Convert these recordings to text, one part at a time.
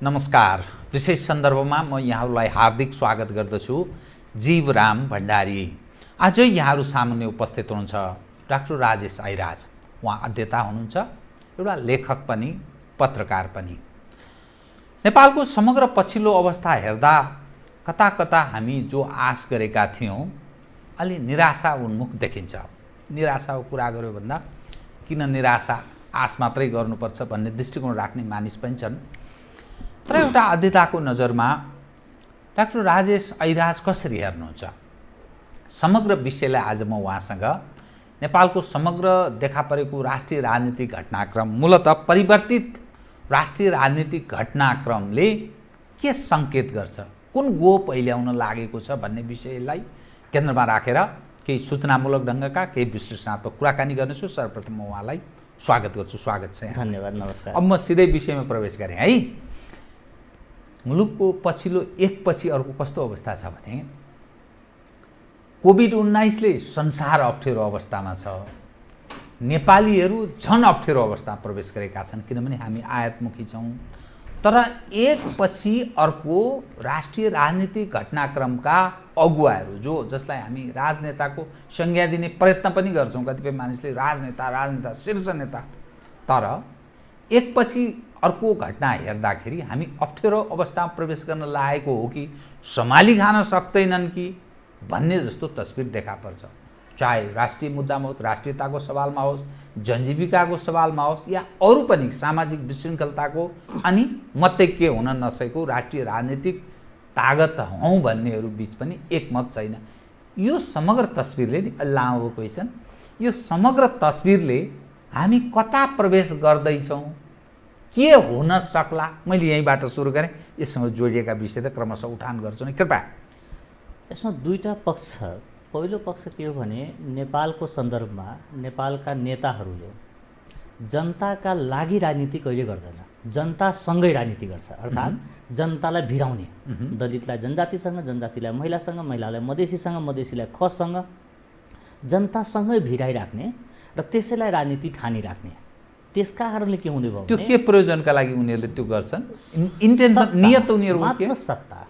नमस्कार। विशेष सन्दर्भमा म यहाँहरूलाई हार्दिक स्वागत गर्दछु। जीवराम भण्डारी। आज यहाँहरू सामुन्ने उपस्थित हुनुहुन्छ डाक्टर राजेश ऐराज। उहाँ अध्येता हुनुहुन्छ, एउटा लेखक पनि पत्रकार पनि। नेपालको समग्र पछिल्लो अवस्था हेर्दा कता कता हामी जो आश गरेका थियौँ अलि निराशा उन्मुख देखिन्छ। निराशाको कुरा गर्यो भन्दा किन निराशा, आश मात्रै गर्नुपर्छ भन्ने दृष्टिकोण राख्ने मानिस पनि छन्। तर एउटा अध्येताको नजरमा डाक्टर राजेश ऐराज कसरी हेर्नुहुन्छ समग्र विषयलाई? आज म उहाँसँग नेपालको समग्र देखा परेको राष्ट्रिय राजनीतिक घटनाक्रम, मूलतः परिवर्तित राष्ट्रिय राजनीतिक घटनाक्रमले के सङ्केत गर्छ, कुन गो पहिल्याउन लागेको छ भन्ने विषयलाई केन्द्रमा राखेर केही सूचनामूलक ढङ्गका केही विश्लेषणात्मक कुराकानी गर्नेछु। सर्वप्रथम म उहाँलाई स्वागत गर्छु। स्वागत छ। धन्यवाद। नमस्कार। अब म सिधै विषयमा प्रवेश गरेँ है। मुलुकको पछिल्लो एकपछि अर्को कस्तो अवस्था छ भने कोभिड-19ले संसार अप्ठ्यारो अवस्थामा छ। नेपालीहरू झन अप्ठ्यारो अवस्थामा प्रवेश गरेका छन्, किनभने हामी आयातमुखी छौँ। तर एकपछि अर्को राष्ट्रिय राजनीतिक घटनाक्रमका अगुवाहरू जसलाई हामी राजनेताको संज्ञा दिने प्रयत्न पनि गर्छौँ, कतिपय मानिसले राजनेता शीर्ष नेता, तर एकपछि अर्को घटना हेर्दाखेरि हामी अप्ठ्यारो अवस्थामा प्रवेश गर्न लागेको हो कि सम्हाली खान सक्दैनन् कि भन्ने जस्तो तस्बिर देखा पर्छ। चाहे राष्ट्रिय मुद्दामा होस्, राष्ट्रियताको सवालमा होस्, जनजीविकाको सवालमा होस्, या अरू पनि सामाजिक विशृङ्खलताको अनि मात्रै के हुन नसकेको राष्ट्रिय राजनीतिक तागत हौँ भन्नेहरू बिच पनि एकमत छैन। यो समग्र तस्बिरले नि लामो क्वेसन, यो समग्र तस्बिरले हामी कता प्रवेश गर्दैछौँ, के हुन सक्ला? मैले यहीँबाट सुरु गरेँ, यससँग जोडिएका विषय त क्रमशः उठान गर्छु नि, कृपया। यसमा दुईटा पक्ष छ। पहिलो पक्ष के हो भने नेपालको सन्दर्भमा नेपालका नेताहरूले जनताका लागि राजनीति कहिले गर्दैन, जनतासँगै राजनीति गर्छ। अर्थात् जनतालाई भिडाउने, दलितलाई जनजातिसँग, जनजातिलाई महिलासँग, महिलालाई मधेसीसँग, मधेसीलाई खससँग, जनतासँगै भिडाइराख्ने र त्यसैलाई राजनीति ठानिराख्ने। त्यसका कारणले के हुँदै भयो? त्यो के प्रयोजनका लागि उनीहरूले त्यो गर्छन्? इन्टेन्सन, नियत उनीहरूको मात्र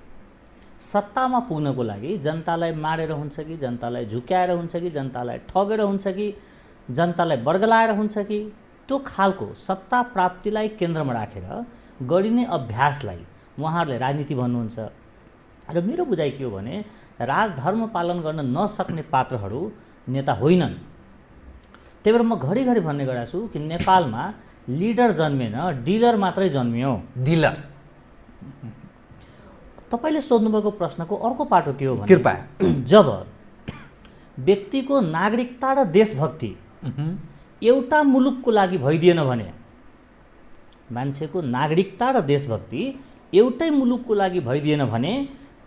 सत्तामा पुग्नको लागि जनतालाई मारेर हुन्छ कि, जनतालाई झुक्याएर हुन्छ कि, जनतालाई ठगेर हुन्छ कि, जनतालाई बर्गलाएर हुन्छ कि, त्यो खालको सत्ता प्राप्तिलाई केन्द्रमा राखेर गरिने अभ्यासलाई उहाँहरूले राजनीति भन्नुहुन्छ। र मेरो बुझाइ के हो भने राजधर्म पालन गर्न नसक्ने पात्रहरू नेता होइनन्। त्यही भएर म घरिघरि भन्ने गरेको छु कि नेपालमा लिडर जन्मेन, डिलर मात्रै जन्मियो। डिलर। तपाईँले सोध्नुभएको प्रश्नको अर्को पाटो के हो भने कृपया, जब व्यक्तिको नागरिकता र देशभक्ति एउटा मुलुकको लागि भइदिएन भने, मान्छेको नागरिकता र देशभक्ति एउटै मुलुकको लागि भइदिएन भने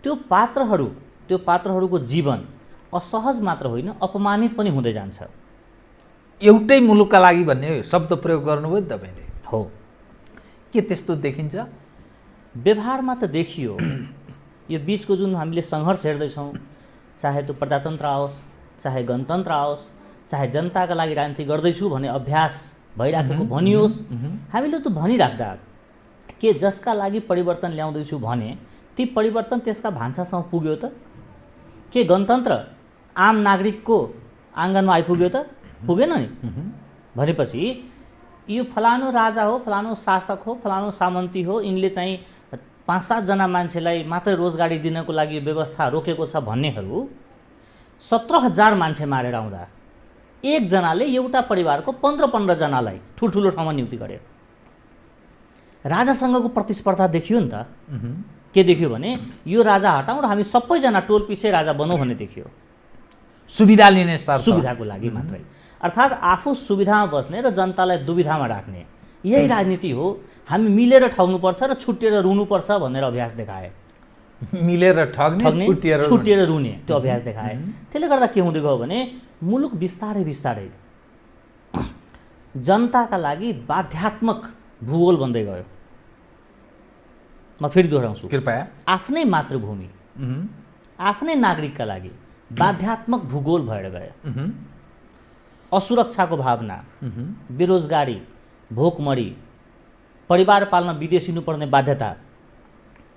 त्यो पात्रहरूको जीवन असहज मात्र होइन, अपमानित पनि हुँदै जान्छ। एउटै मुलुकका लागि भन्ने शब्द प्रयोग गर्नुभयो नि तपाईँले। हो। के त्यस्तो देखिन्छ? व्यवहारमा त देखियो। यो बिचको जुन हामीले सङ्घर्ष हेर्दैछौँ, चाहे त्यो प्रजातन्त्र आओस्, चाहे गणतन्त्र आओस्, चाहे जनताका लागि राजनीति गर्दैछु भन्ने अभ्यास भइराखेको भनियोस्, हामीले त भनिराख्दा के जसका लागि परिवर्तन ल्याउँदैछु भने ती परिवर्तन त्यसका भान्सासम्म पुग्यो त? के गणतन्त्र आम नागरिकको आँगनमा आइपुग्यो त? पुगेन नि। भनेपछि यो फलानु राजा हो, फलानु शासक हो, फलानु सामन्ती हो, यिनले चाहिँ 5-7 जना मान्छेलाई मात्रै रोजगारी दिनको लागि व्यवस्था रोकेको छ भन्नेहरू 17,000 मान्छे मारेर आउँदा एकजनाले एउटा परिवारको 15-15 जनालाई ठुल्ठुलो ठाउँमा नियुक्ति गरे। राजासँगको प्रतिस्पर्धा देखियो नि त। के देखियो भने यो राजा हटाउँ र हामी सबैजना टोल पिछे राजा बनौँ भन्ने देखियो। सुविधा लिने शर्त, सुविधाको लागि मात्रै। अर्थात् आफू सुविधामा बस्ने र जनतालाई दुविधामा राख्ने, यही राजनीति हो। हामी मिलेर ठग्नुपर्छ र छुट्टिएर रुनुपर्छ भनेर अभ्यास देखाए। मिलेर ठग्ने, छुट्टिएर रुने त्यो अभ्यास देखाए। त्यसले गर्दा के हुँदै गयो भने मुलुक बिस्तारै बिस्तारै जनताका लागि बाध्यात्मक भूगोल बन्दै गयो। म फेरि दोहोऱ्याउँछु, कृपया। आफ्नै मातृभूमि, आफ्नै नागरिकका लागि बाध्यात्मक भूगोल भएर गयो। असुरक्षाको भावना, बेरोजगारी, भोकमरी, परिवार पाल्न विदेशिनु पर्ने बाध्यता,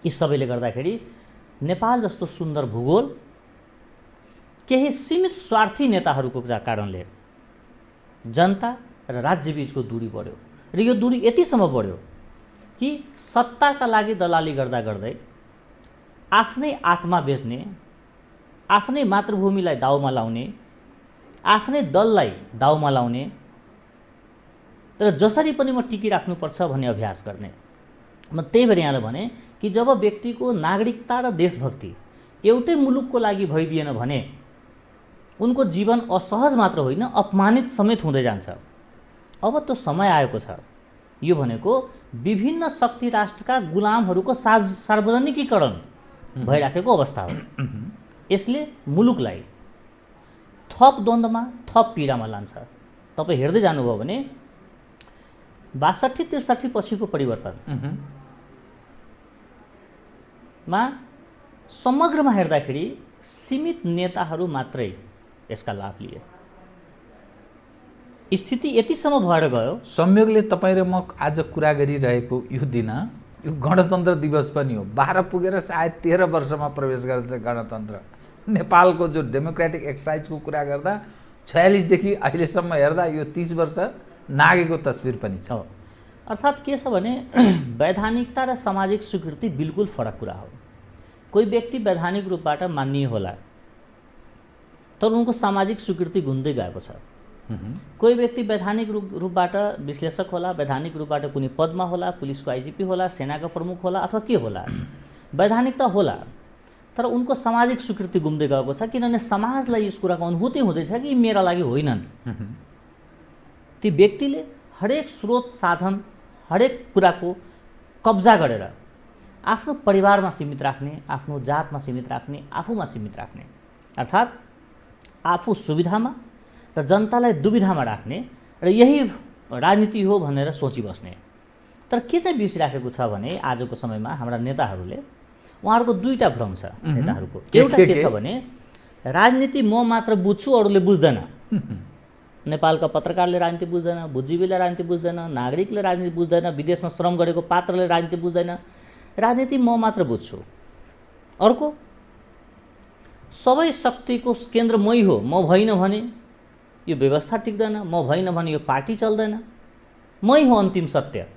यी सबैले गर्दाखेरि नेपाल जस्तो सुन्दर भूगोल केही सीमित स्वार्थी नेताहरूको कारणले जनता र राज्यबीचको दूरी बढ्यो र यो दूरी यतिसम्म बढ्यो कि सत्ताका लागि दलाली गर्दा गर्दै आफ्नै आत्मा बेच्ने, आफ्नै मातृभूमिलाई दाउमा लाउने, आफ्नै दललाई दाउमा लाउने र जसरी पनि म टिकिराख्नुपर्छ भन्ने अभ्यास गर्ने। म त्यही भएर यहाँलाई भने कि जब व्यक्तिको नागरिकता र देशभक्ति एउटै मुलुकको लागि भइदिएन भने उनको जीवन असहज मात्र होइन अपमानित समेत हुँदै जान्छ। अब त्यो समय आएको छ। यो भनेको विभिन्न शक्ति राष्ट्रका गुलामहरूको सार्वजनिकीकरण भइराखेको अवस्था हो। यसले मुलुकलाई थप द्वन्द्वमा, थप पीडामा लान्छ। तपाईँ हेर्दै जानुभयो भने 62-63 पछिको परिवर्तनमा समग्रमा हेर्दाखेरि सीमित नेताहरू मात्रै यसका लाभ लिए। स्थिति यतिसम्म भएर गयो। संयोगले तपाईँ र म आज कुरा गरिरहेको यो दिन यो गणतन्त्र दिवस पनि हो। 12 पुगेर सायद 13 वर्षमा प्रवेश गरेछ गणतन्त्र। नेपालको जो डेमोक्रेटिक एक्सर्साइजको कुरा गर्दा 46 देखि अहिलेसम्म हेर्दा यो 30 वर्ष नागेको तस्बिर पनि छ। अर्थात् के छ भने वैधानिकता र सामाजिक स्वीकृति बिल्कुल फरक कुरा हो। कोही व्यक्ति वैधानिक रूपबाट मान्य होला तर उनको सामाजिक स्वीकृति गुन्दै गएको छ। कोही व्यक्ति वैधानिक रूपबाट विश्लेषक होला, वैधानिक रूपबाट कुनै पदमा होला, पुलिसको आइजिपी होला, सेनाको प्रमुख होला अथवा के होला, वैधानिकता होला तर उनको सामाजिक स्वीकृति गुम्दै गएको छ। किनभने समाजलाई यस कुराको अनुभूति हुँदैछ कि मेरा लागि होइनन्। ती व्यक्तिले हरेक स्रोत साधन, हरेक कुराको कब्जा गरेर आफ्नो परिवारमा सीमित राख्ने, आफ्नो जातमा सीमित राख्ने, आफूमा सीमित राख्ने, अर्थात् आफू सुविधामा र जनतालाई दुविधामा राख्ने र यही राजनीति हो भनेर सोचिबस्ने। तर के चाहिँ बिर्सिराखेको छ भने आजको समयमा हाम्रा नेताहरूले उहाँहरूको दुईटा भ्रम छ नेताहरूको। एउटा के छ भने राजनीति म मात्र बुझ्छु, अरूले बुझ्दैन। नेपालका पत्रकारले राजनीति बुझ्दैन, बुद्धिजीवीले राजनीति बुझ्दैन, नागरिकले राजनीति बुझ्दैन, विदेशमा श्रम गरेको पात्रले राजनीति बुझ्दैन। राजनीति म मात्र बुझ्छु। अर्को, सबै शक्तिको केन्द्र मै हो, म भइन भने यो व्यवस्था टिक्दैन, म भइन भने यो पार्टी चल्दैन, मै हो अन्तिम सत्य,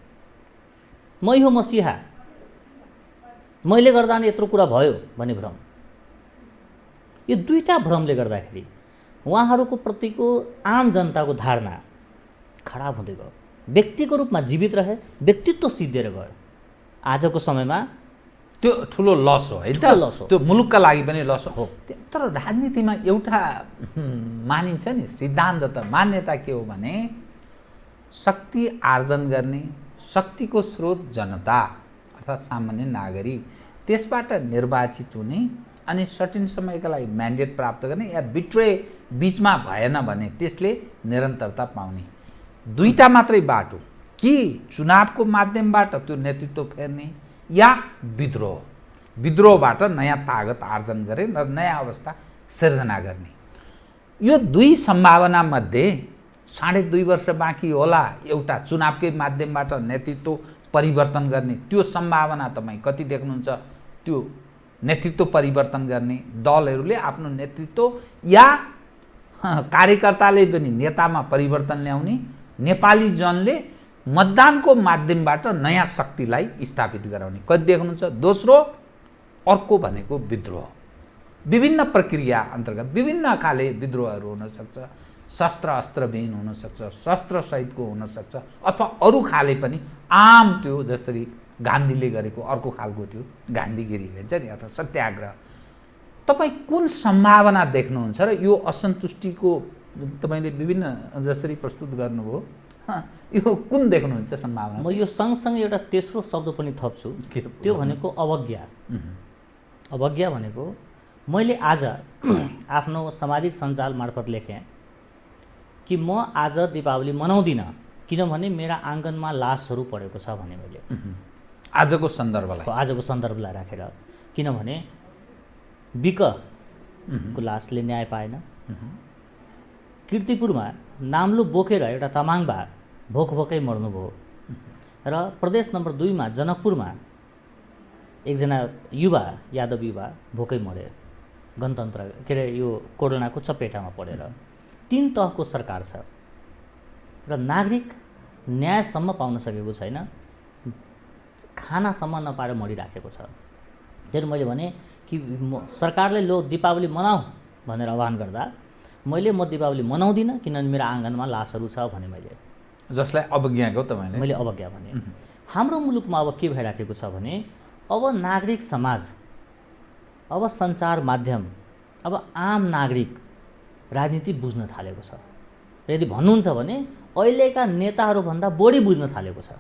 मै हो मसिहा, मैले गर्दा नि यत्रो कुरा भयो भन्ने भ्रम। यो दुईटा भ्रमले गर्दाखेरि उहाँहरूको प्रतिको आम जनताको धारणा खराब हुँदै गयो। व्यक्तिको रूपमा जीवित रहे, व्यक्तित्व सिद्धिएर गयो। आजको समयमा त्यो ठुलो लस हो है त, त्यो मुलुकका लागि पनि लस हो। तर राजनीतिमा एउटा मानिन्छ नि सिद्धान्त त, मान्यता के हो भने शक्ति आर्जन गर्ने, शक्तिको स्रोत जनता अर्थात् सामान्य नागरिक, त्यसबाट निर्वाचित हुने अनि सर्टेन समयका लागि म्यान्डेट प्राप्त गर्ने या बिट्रे बिचमा भएन भने त्यसले निरन्तरता पाउने। दुईटा मात्रै बाटो, कि चुनावको माध्यमबाट त्यो नेतृत्व फेर्ने या विद्रोह, विद्रोहबाट नयाँ तागत आर्जन गरे र नयाँ अवस्था सिर्जना गर्ने। यो दुई सम्भावना मध्ये 2.5 वर्ष बाँकी होला एउटा चुनावकै माध्यमबाट नेतृत्व परिवर्तन गर्ने। त्यो सम्भावना तपाईँ कति देख्नुहुन्छ? त्यो नेतृत्व परिवर्तन गर्ने दलहरूले आफ्नो नेतृत्व या कार्यकर्ताले पनि नेतामा परिवर्तन ल्याउने, नेपाली जनले मतदानको माध्यमबाट नयाँ शक्तिलाई स्थापित गराउने कति देख्नुहुन्छ? दोस्रो, अर्को भनेको विद्रोह। विभिन्न प्रक्रिया अन्तर्गत विभिन्न खाले विद्रोहहरू हुनसक्छ, शस्त्र अस्त्रविहीन हुनसक्छ, शस्त्रसहितको हुनसक्छ, अथवा अरू खाले पनि आम त्यो जसरी गान्धीले गरेको अर्को खालको त्यो गान्धीगिरी भन्छ नि अथवा सत्याग्रह। तपाईँ कुन सम्भावना देख्नुहुन्छ र यो असन्तुष्टिको तपाईँले विभिन्न जसरी प्रस्तुत गर्नुभयो यो कुन देख्नुहुन्छ सम्भावना? म यो सँगसँगै एउटा तेस्रो शब्द पनि थप्छु, त्यो भनेको अवज्ञा। अवज्ञा भनेको मैले आज आफ्नो सामाजिक सञ्जाल मार्फत लेखेँ कि म आज दीपावली मनाउँदिनँ किनभने मेरा आँगनमा लासहरू परेको छ भने मैले आजको सन्दर्भलाई राखेर, किनभने बिकको लासले न्याय पाएन। कीर्तिपुरमा नाम्लो बोकेर एउटा तामाङबा भोकै मर्नुभयो र प्रदेश नम्बर 2 मा जनकपुरमा एकजना युवा यादव युवा भोकै मरे गणतन्त्र के अरे यो कोरोनाको चपेटामा परेर। 3 तहको सरकार छ र नागरिक न्यायसम्म पाउन सकेको छैन, खानासम्म नपाएर मरिराखेको छ। त्यही मैले भने कि सरकारले दीपावली मनाऊ भनेर आह्वान गर्दा मैले म दीपावली मनाउँदिनँ किनभने मेरो आँगनमा लासहरू छ भने जसलाई अवज्ञा गयो तपाईँले? मैले अवज्ञा भने। हाम्रो मुलुकमा अब के भइराखेको छ भने अब नागरिक समाज, अब सञ्चार माध्यम, अब आम नागरिक राजनीति बुझ्न थालेको छ। यदि भन्नुहुन्छ भने अहिलेका नेताहरूभन्दा बढी बुझ्न थालेको छ।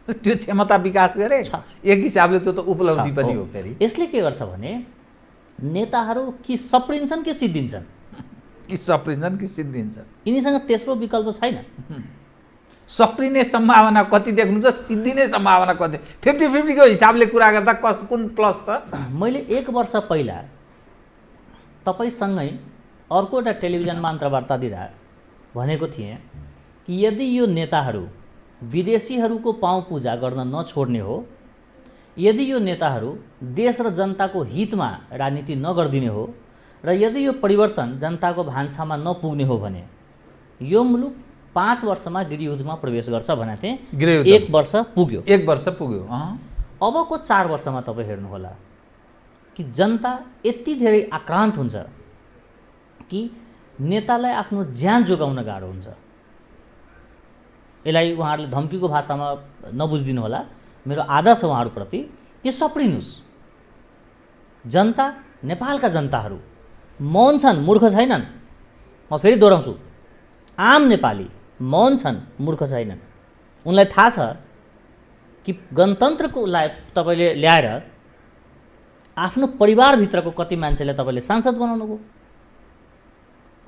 त्यो क्षमता विकास गरे एक हिसाबले त्यो त उपलब्धि पनि हो। फेरि यसले के गर्छ भने नेताहरू कि सप्रिन्छन् कि सिद्धिन्छन्, कि सप्रिन्छन् कि सिद्धिन्छन्। यिनीसँग तेस्रो विकल्प छैन। सप्रिने सम्भावना कति देख्नुहुन्छ, सिद्धिने सम्भावना कति? 50-50 को हिसाबले कुरा गर्दा कुन प्लस छ? मैले 1 वर्ष पहिला तपाईँसँगै अर्को एउटा टेलिभिजनमा अन्तर्वार्ता दिँदा भनेको थिएँ कि यदि यो नेताहरू विदेशीहरूको पाउँ पूजा गर्न नछोड्ने हो, यदि यो नेताहरू देश र जनताको हितमा राजनीति नगरिदिने हो र यदि यो परिवर्तन जनताको भान्सामा नपुग्ने हो भने यो मुलुक 5 वर्षमा गृहयुद्धमा प्रवेश गर्छ भनेको थिएँ। 1 वर्ष पुग्यो। 1 वर्ष पुग्यो। अबको 4 वर्षमा तपाईँ हेर्नुहोला कि जनता यति धेरै आक्रान्त हुन्छ कि नेतालाई आफ्नो ज्यान जोगाउन गाह्रो हुन्छ। यसलाई उहाँहरूले धम्कीको भाषामा नबुझिदिनु होला, मेरो आदर छ उहाँहरूप्रति कि सप्रिनुहोस्। जनता, नेपालका जनताहरू मौन छन्, मूर्ख छैनन्। म फेरि दोहोऱ्याउँछु, आम नेपाली मौन छन्, मूर्ख छैनन्। उनलाई थाहा छ कि गणतन्त्रको तपाईँले ल्याएर आफ्नो परिवारभित्रको कति मान्छेलाई तपाईँले सांसद बनाउनु भयो,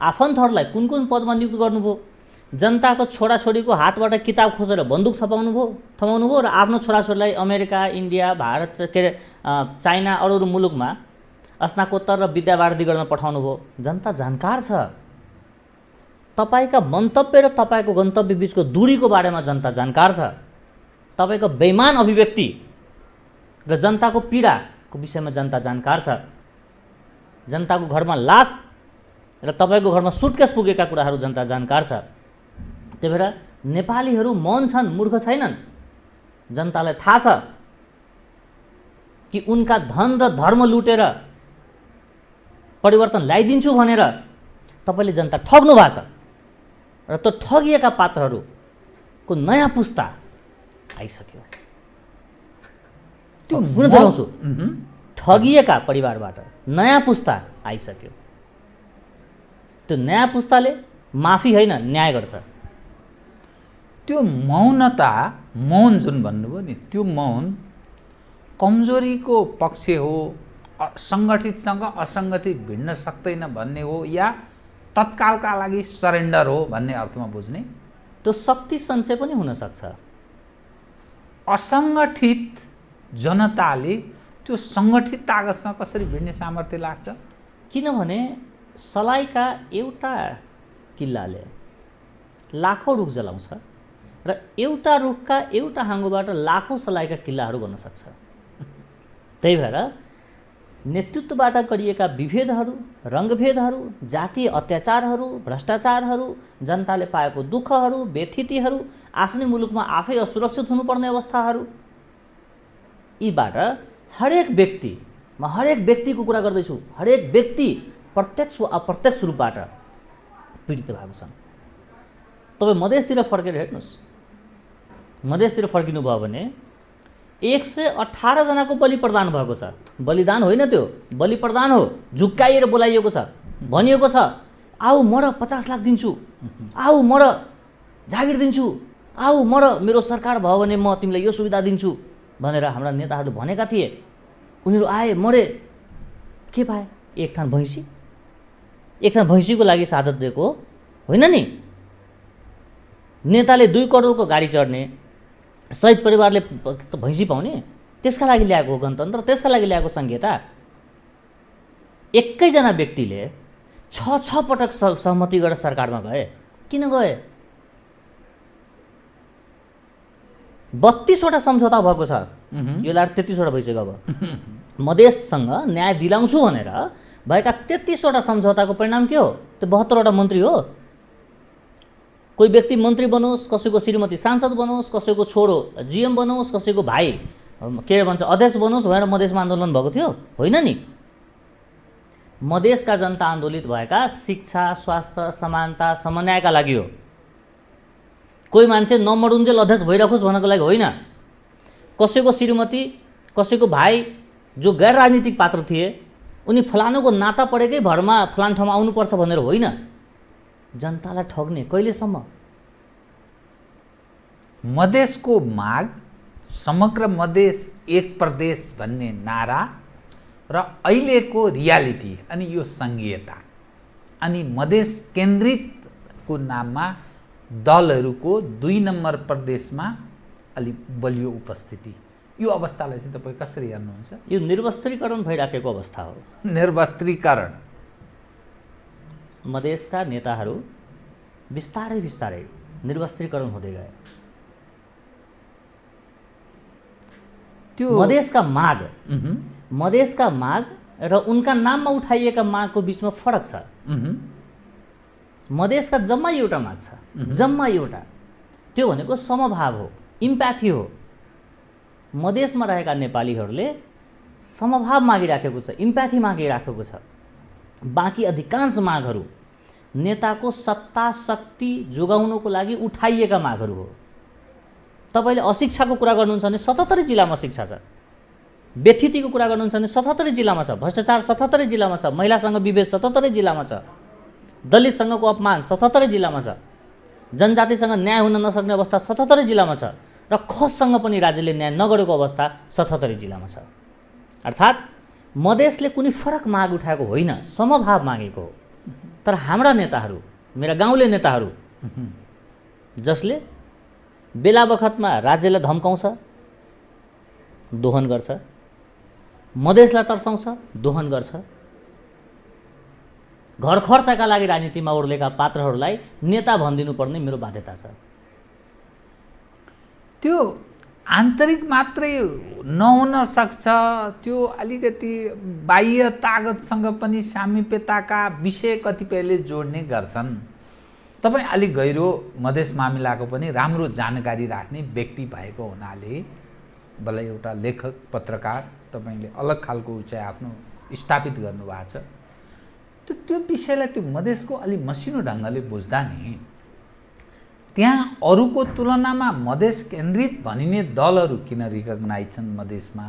आफन्तहरूलाई कुन कुन पदमा नियुक्त गर्नुभयो, जनताको छोराछोरीको हातबाट किताब खोजेर बन्दुक थमाउनु भयो र आफ्नो छोराछोरीलाई अमेरिका, इन्डिया, भारत के अरे चाइना अरू मुलुकमा स्नाकोत्तर र विद्यावारिधि गर्न पठाउनु भयो। जनता जानकार छ। तपाईँका मन्तव्य र तपाईँको गन्तव्य बिचको दूरीको बारेमा जनता जानकार छ। तपाईँको बेइमान अभिव्यक्ति र जनताको पीडाको विषयमा जनता जानकार छ। जनताको घरमा लास र तपाईँको घरमा सुटकेस पुगेका कुराहरू जनता जानकार छ। त्यही भएर नेपालीहरू मौन छन्, मूर्ख छैनन्। जनतालाई थाहा छ कि उनका धन र धर्म लुटेर परिवर्तन ल्याइदिन्छु भनेर तपाईँले जनता ठग्नु भएको छ र त्यो ठगिएका पात्रहरूको नयाँ पुस्ता आइसक्यो। त्यो पुनः दोहोऱ्याउँछु, ठगिएका परिवारबाट नयाँ पुस्ता आइसक्यो। त्यो नयाँ पुस्ताले माफी होइन, न्याय गर्छ। त्यो मौनता, मौन जुन भन्नुभयो नि, त्यो मौन कमजोरीको पक्ष हो, सङ्गठितसँग असङ्गठित भिड्न सक्दैन भन्ने हो, या तत्कालका लागि सरेन्डर हो भन्ने अर्थमा बुझ्ने? त्यो शक्ति सञ्चय पनि हुनसक्छ। असङ्गठित जनताले त्यो सङ्गठित तागतसँग कसरी भिड्ने सामर्थ्य लाग्छ? किनभने सलाइका एउटा किल्लाले लाखौँ रुख जलाउँछ र एउटा रुखका एउटा हाँगोबाट लाखौँ सलाइका किल्लाहरू गर्न सक्छ। त्यही भएर नेतृत्वबाट गरिएका विभेदहरू, रङ्गभेदहरू, जातीय अत्याचारहरू, भ्रष्टाचारहरू, जनताले पाएको दुःखहरू, व्यथितिहरू, आफ्नै मुलुकमा आफै असुरक्षित हुनुपर्ने अवस्थाहरू, यीबाट हरेक व्यक्ति, म हरेक व्यक्तिको कुरा गर्दैछु, हरेक व्यक्ति प्रत्यक्ष वा अप्रत्यक्ष रूपबाट पीडित भएको छन्। तपाईँ मधेसतिर फर्केर हेर्नुहोस्, मधेसतिर फर्किनु भयो भने 118 जनाको बलि प्रदान भएको छ। बलिदान होइन, त्यो बलि प्रदान हो। झुक्काइएर बोलाइएको छ, भनिएको छ आऊ मर 50 लाख दिन्छु, आऊ मर जागिर दिन्छु, आऊ मर मेरो सरकार भयो भने म तिमीलाई यो सुविधा दिन्छु भनेर हाम्रा नेताहरूले भनेका थिए। उनीहरू आए, मरे, के पाए? एक थान भैँसी, एक थान भैँसीको लागि शहादत दिएको होइन नि। नेताले 2 करोडको गाडी चढ्ने, शहीद परिवारले भैँसी पाउने, त्यसका लागि ल्याएको गणतन्त्र, त्यसका लागि ल्याएको संहिता। एकैजना व्यक्तिले 6 पटक सहमति गरेर सरकारमा गए। किन गए? 32 वटा सम्झौता भएको छ यो लाड 33वटा भइसक्यो। अब मधेससँग न्याय दिलाउँछु भनेर भएका 33वटा सम्झौताको परिणाम के हो? त्यो 72वटा मन्त्री हो। कोही व्यक्ति मन्त्री बनोस्, कसैको श्रीमती सांसद बनोस्, कसैको छोरो जीएम बनोस्, कसैको भाइ के भन्छ अध्यक्ष बनोस् भनेर मधेसमा आन्दोलन भएको थियो? होइन नि। मधेसका जनता आन्दोलित भएका शिक्षा, स्वास्थ्य, समानता, समन्वयका लागि हो। कोही मान्छे नमरुन्जेल अध्यक्ष भइराखोस् भन्नको लागि होइन। कसैको श्रीमती, कसैको भाइ जो गैर राजनीतिक पात्र थिए उनी फलानुको नाता परेकै भरमा फलान ठाउँमा आउनुपर्छ भनेर होइन। जनतालाई ठग्ने कहिलेसम्म? मधेसको माग, समग्र मधेस एक प्रदेश भन्ने नारा र अहिलेको रियालिटी अनि यो सङ्घीयता अनि मधेस केन्द्रितको नाममा दलहरूको 2 नम्बर प्रदेशमा अलि बलियो उपस्थिति, यो अवस्थालाई चाहिँ तपाईँ कसरी हेर्नुहुन्छ? यो निर्वस्त्रीकरण भइराखेको अवस्था हो। निर्वस्त्रीकरण। मधेसका नेताहरू बिस्तारै बिस्तारै निर्वस्त्रीकरण हुँदै गए। त्यो मधेसका माग र उनका नाममा उठाइएका मागको बिचमा फरक छ। मधेसका जम्मा एउटा माग छ, जम्मा एउटा। त्यो भनेको समभाव हो, इम्प्याथी हो। मधेसमा रहेका नेपालीहरूले समभाव मागिराखेको छ, इम्प्याथी मागिराखेको छ। बाँकी अधिकांश मागहरू नेताको सत्ता शक्ति जोगाउनको लागि उठाइएका मागहरू हो। तपाईँले अशिक्षाको कुरा गर्नुहुन्छ भने 77 जिल्लामा शिक्षा छ। व्यथितिको कुरा गर्नुहुन्छ भने 77 जिल्लामा छ। भ्रष्टाचार 77 जिल्लामा छ। महिलासँग विभेद 77 जिल्लामा छ। दलितसँगको अपमान 77 जिल्लामा छ। जनजातिसँग न्याय हुन नसक्ने अवस्था 77 जिल्लामा छ र खससँग पनि राज्यले न्याय नगरेको अवस्था 77 जिल्लामा छ। अर्थात् मधेसले कुनै फरक माग उठाएको होइन, समभाव मागेको हो। तर हाम्रा नेताहरू, मेरा गाउँले नेताहरू जसले बेला बखतमा राज्यलाई धम्काउँछ, दोहन गर्छ, मधेसलाई तर्साउँछ, दोहन गर्छ, घर खर्चका लागि राजनीतिमा ओर्लेका पात्रहरूलाई नेता भनिदिनु पर्ने मेरो बाध्यता छ। त्यो आन्तरिक मात्रै नहुन सक्छ, त्यो अलिकति बाह्य तागतसँग पनि सामिप्यताका विषय कतिपयले जोड्ने गर्छन्। तपाईँ अलिक गहिरो मधेस मामिलाको पनि राम्रो जानकारी राख्ने व्यक्ति भएको हुनाले बल्ल एउटा लेखक, पत्रकार, तपाईँले अलग खालको चाहिँ आफ्नो स्थापित गर्नुभएको छ। त्यो विषयलाई त्यो मधेसको अलि मसिनो ढङ्गले बुझ्दा नि त्यहाँ अरूको तुलनामा मधेस केन्द्रित भनिने दलहरू किन रिकग्नाइज छन् मधेसमा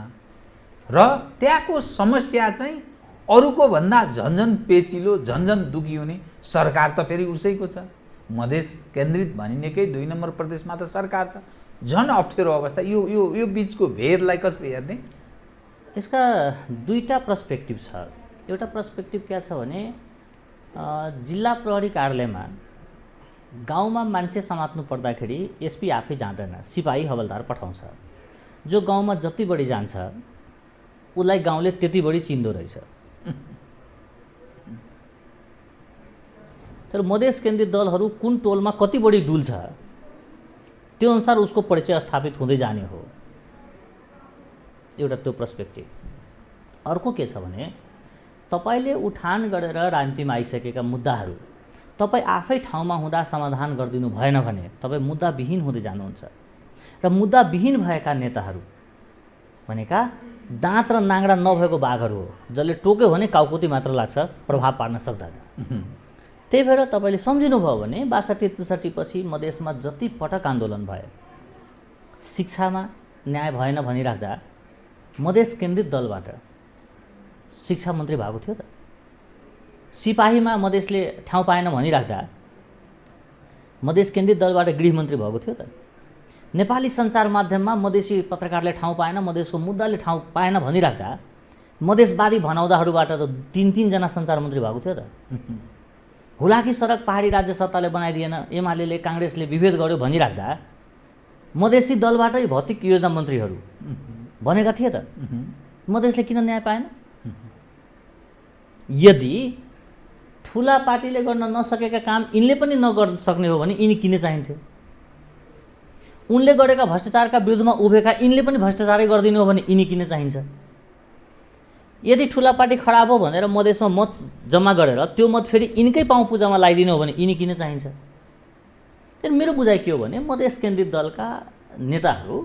र त्यहाँको समस्या चाहिँ अरूको भन्दा झन्झन पेचिलो, झन्झन दुखी हुने। सरकार त फेरि उसैको छ। मधेस केन्द्रित भनिनेकै 2 नम्बर प्रदेशमा त सरकार छ। झन् अप्ठ्यारो अवस्था। यो बिचको भेदलाई कसरी हेर्ने? यसका दुईटा पर्सपेक्टिभ छ। एउटा पर्सपेक्टिभ के छ भने जिल्ला प्रहरी कार्यालयमा गाउँमा मान्छे समात्नु पर्दाखेरि एसपी आफै जाँदैन, सिपाही हवलदार पठाउँछ। जो गाउँमा जति बढी जान्छ उसलाई गाउँले त्यति बढी चिन्दो रहेछ। तर मधेस केन्द्रित दलहरू कुन टोलमा कति बढी डुल्छ त्यो अनुसार उसको परिचय स्थापित हुँदै जाने हो। एउटा त्यो पर्सपेक्टिभ। अर्को के छ भने तपाईले उठान गरेर राजनीतिमा आइसकेका मुद्दाहरू तपाईँ आफै ठाउँमा हुँदा समाधान गरिदिनु भएन भने तपाईँ मुद्दाविहीन हुँदै जानुहुन्छ। र मुद्दाविहीन भएका नेताहरू भनेका दाँत र नाङ्गडा नभएको बाघहरू हो, जसले टोक्यो भने काउकुती मात्र लाग्छ, प्रभाव पार्न सक्दैन। त्यही भएर तपाईँले सम्झिनुभयो भने 62-63 पछि मधेसमा जति पटक आन्दोलन भए, शिक्षामा न्याय भएन भनिराख्दा मधेस केन्द्रित दलबाट शिक्षा मन्त्री भएको थियो त। सिपाहीमा मधेसले ठाउँ पाएन भनिराख्दा मधेस केन्द्रित दलबाट गृहमन्त्री भएको थियो त। नेपाली सञ्चार माध्यममा मधेसी पत्रकारले ठाउँ पाएन, मधेसको मुद्दाले ठाउँ पाएन भनिराख्दा मधेसवादी भनाउँदाहरूबाट त 3 जना सञ्चार मन्त्री भएको थियो त। हुलाकी सडक पहाडी राज्य सत्ताले बनाइदिएन, एमाले काङ्ग्रेसले विभेद गर्यो भनिराख्दा मधेसी दलबाटै भौतिक योजना मन्त्रीहरू भनेका थिए त। मधेसले किन न्याय पाएन? यदि ठुला पार्टीले गर्न नसकेका काम यिनले पनि नगर्न सक्ने हो भने यिनी किन चाहिन्थ्यो? उनले गरेका भ्रष्टाचारका विरुद्धमा उभिएका यिनले पनि भ्रष्टाचारै गरिदिनु हो भने यिनी किन चाहिन्छ? यदि ठुला पार्टी खराब हो भनेर मधेसमा मत जम्मा गरेर त्यो मत फेरि यिनकै पाउँ पूजामा लगाइदिनु हो भने यिनी किन चाहिन्छ? मेरो बुझाइ के हो भने मधेस केन्द्रित दलका नेताहरू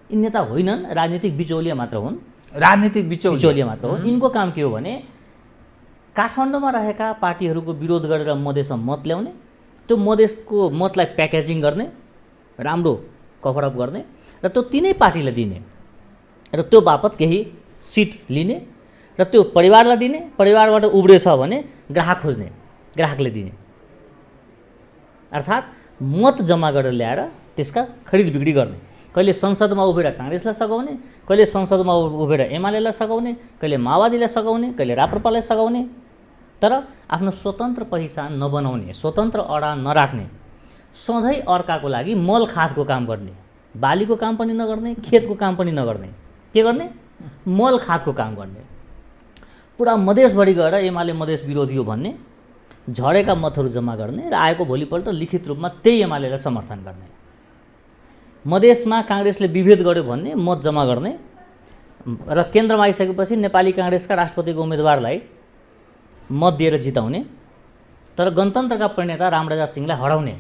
यी नेता होइनन्, राजनीतिक बिचौलिया मात्र हुन्। राजनीतिक बिचौलिया मात्र हुन्। यिनको काम के हो भने काठमाडौँमा रहेका पार्टीहरूको विरोध गरेर मधेसमा मत ल्याउने, त्यो मधेसको मतलाई प्याकेजिङ गर्ने, राम्रो कभरअप गर्ने र त्यो तिनै पार्टीलाई दिने र त्यो बापत केही सिट लिने र त्यो परिवारलाई दिने, परिवारबाट उब्रेछ भने ग्राहक खोज्ने, ग्राहकले दिने। अर्थात् मत जम्मा गरेर ल्याएर त्यसका खरिद बिक्री गर्ने। कहिले संसदमा उभेर काङ्ग्रेसलाई सघाउने, कहिले संसदमा उभेर एमालेलाई सघाउने, कहिले माओवादीलाई सघाउने, कहिले राप्रपालाई सघाउने, तर आफ्नो स्वतन्त्र पहिचान नबनाउने, स्वतन्त्र अडान नराख्ने, सधैँ अर्काको लागि मल खादको काम गर्ने, बालीको काम पनि नगर्ने, खेतको काम पनि नगर्ने, के गर्ने? मल खादको काम गर्ने। पुरा मधेसभरि गएर एमाले मधेस विरोधी हो भन्ने, झरेका मतहरू जम्मा गर्ने र आएको भोलिपल्ट लिखित रूपमा त्यही एमालेलाई समर्थन गर्ने। मधेसमा काङ्ग्रेसले विभेद गर्यो भन्ने, मत जम्मा गर्ने र केन्द्रमा आइसकेपछि नेपाली काङ्ग्रेसका राष्ट्रपतिको उम्मेदवारलाई मत दिएर जिताउने, तर गणतन्त्रका प्रणेता रामराजा सिंहलाई हराउने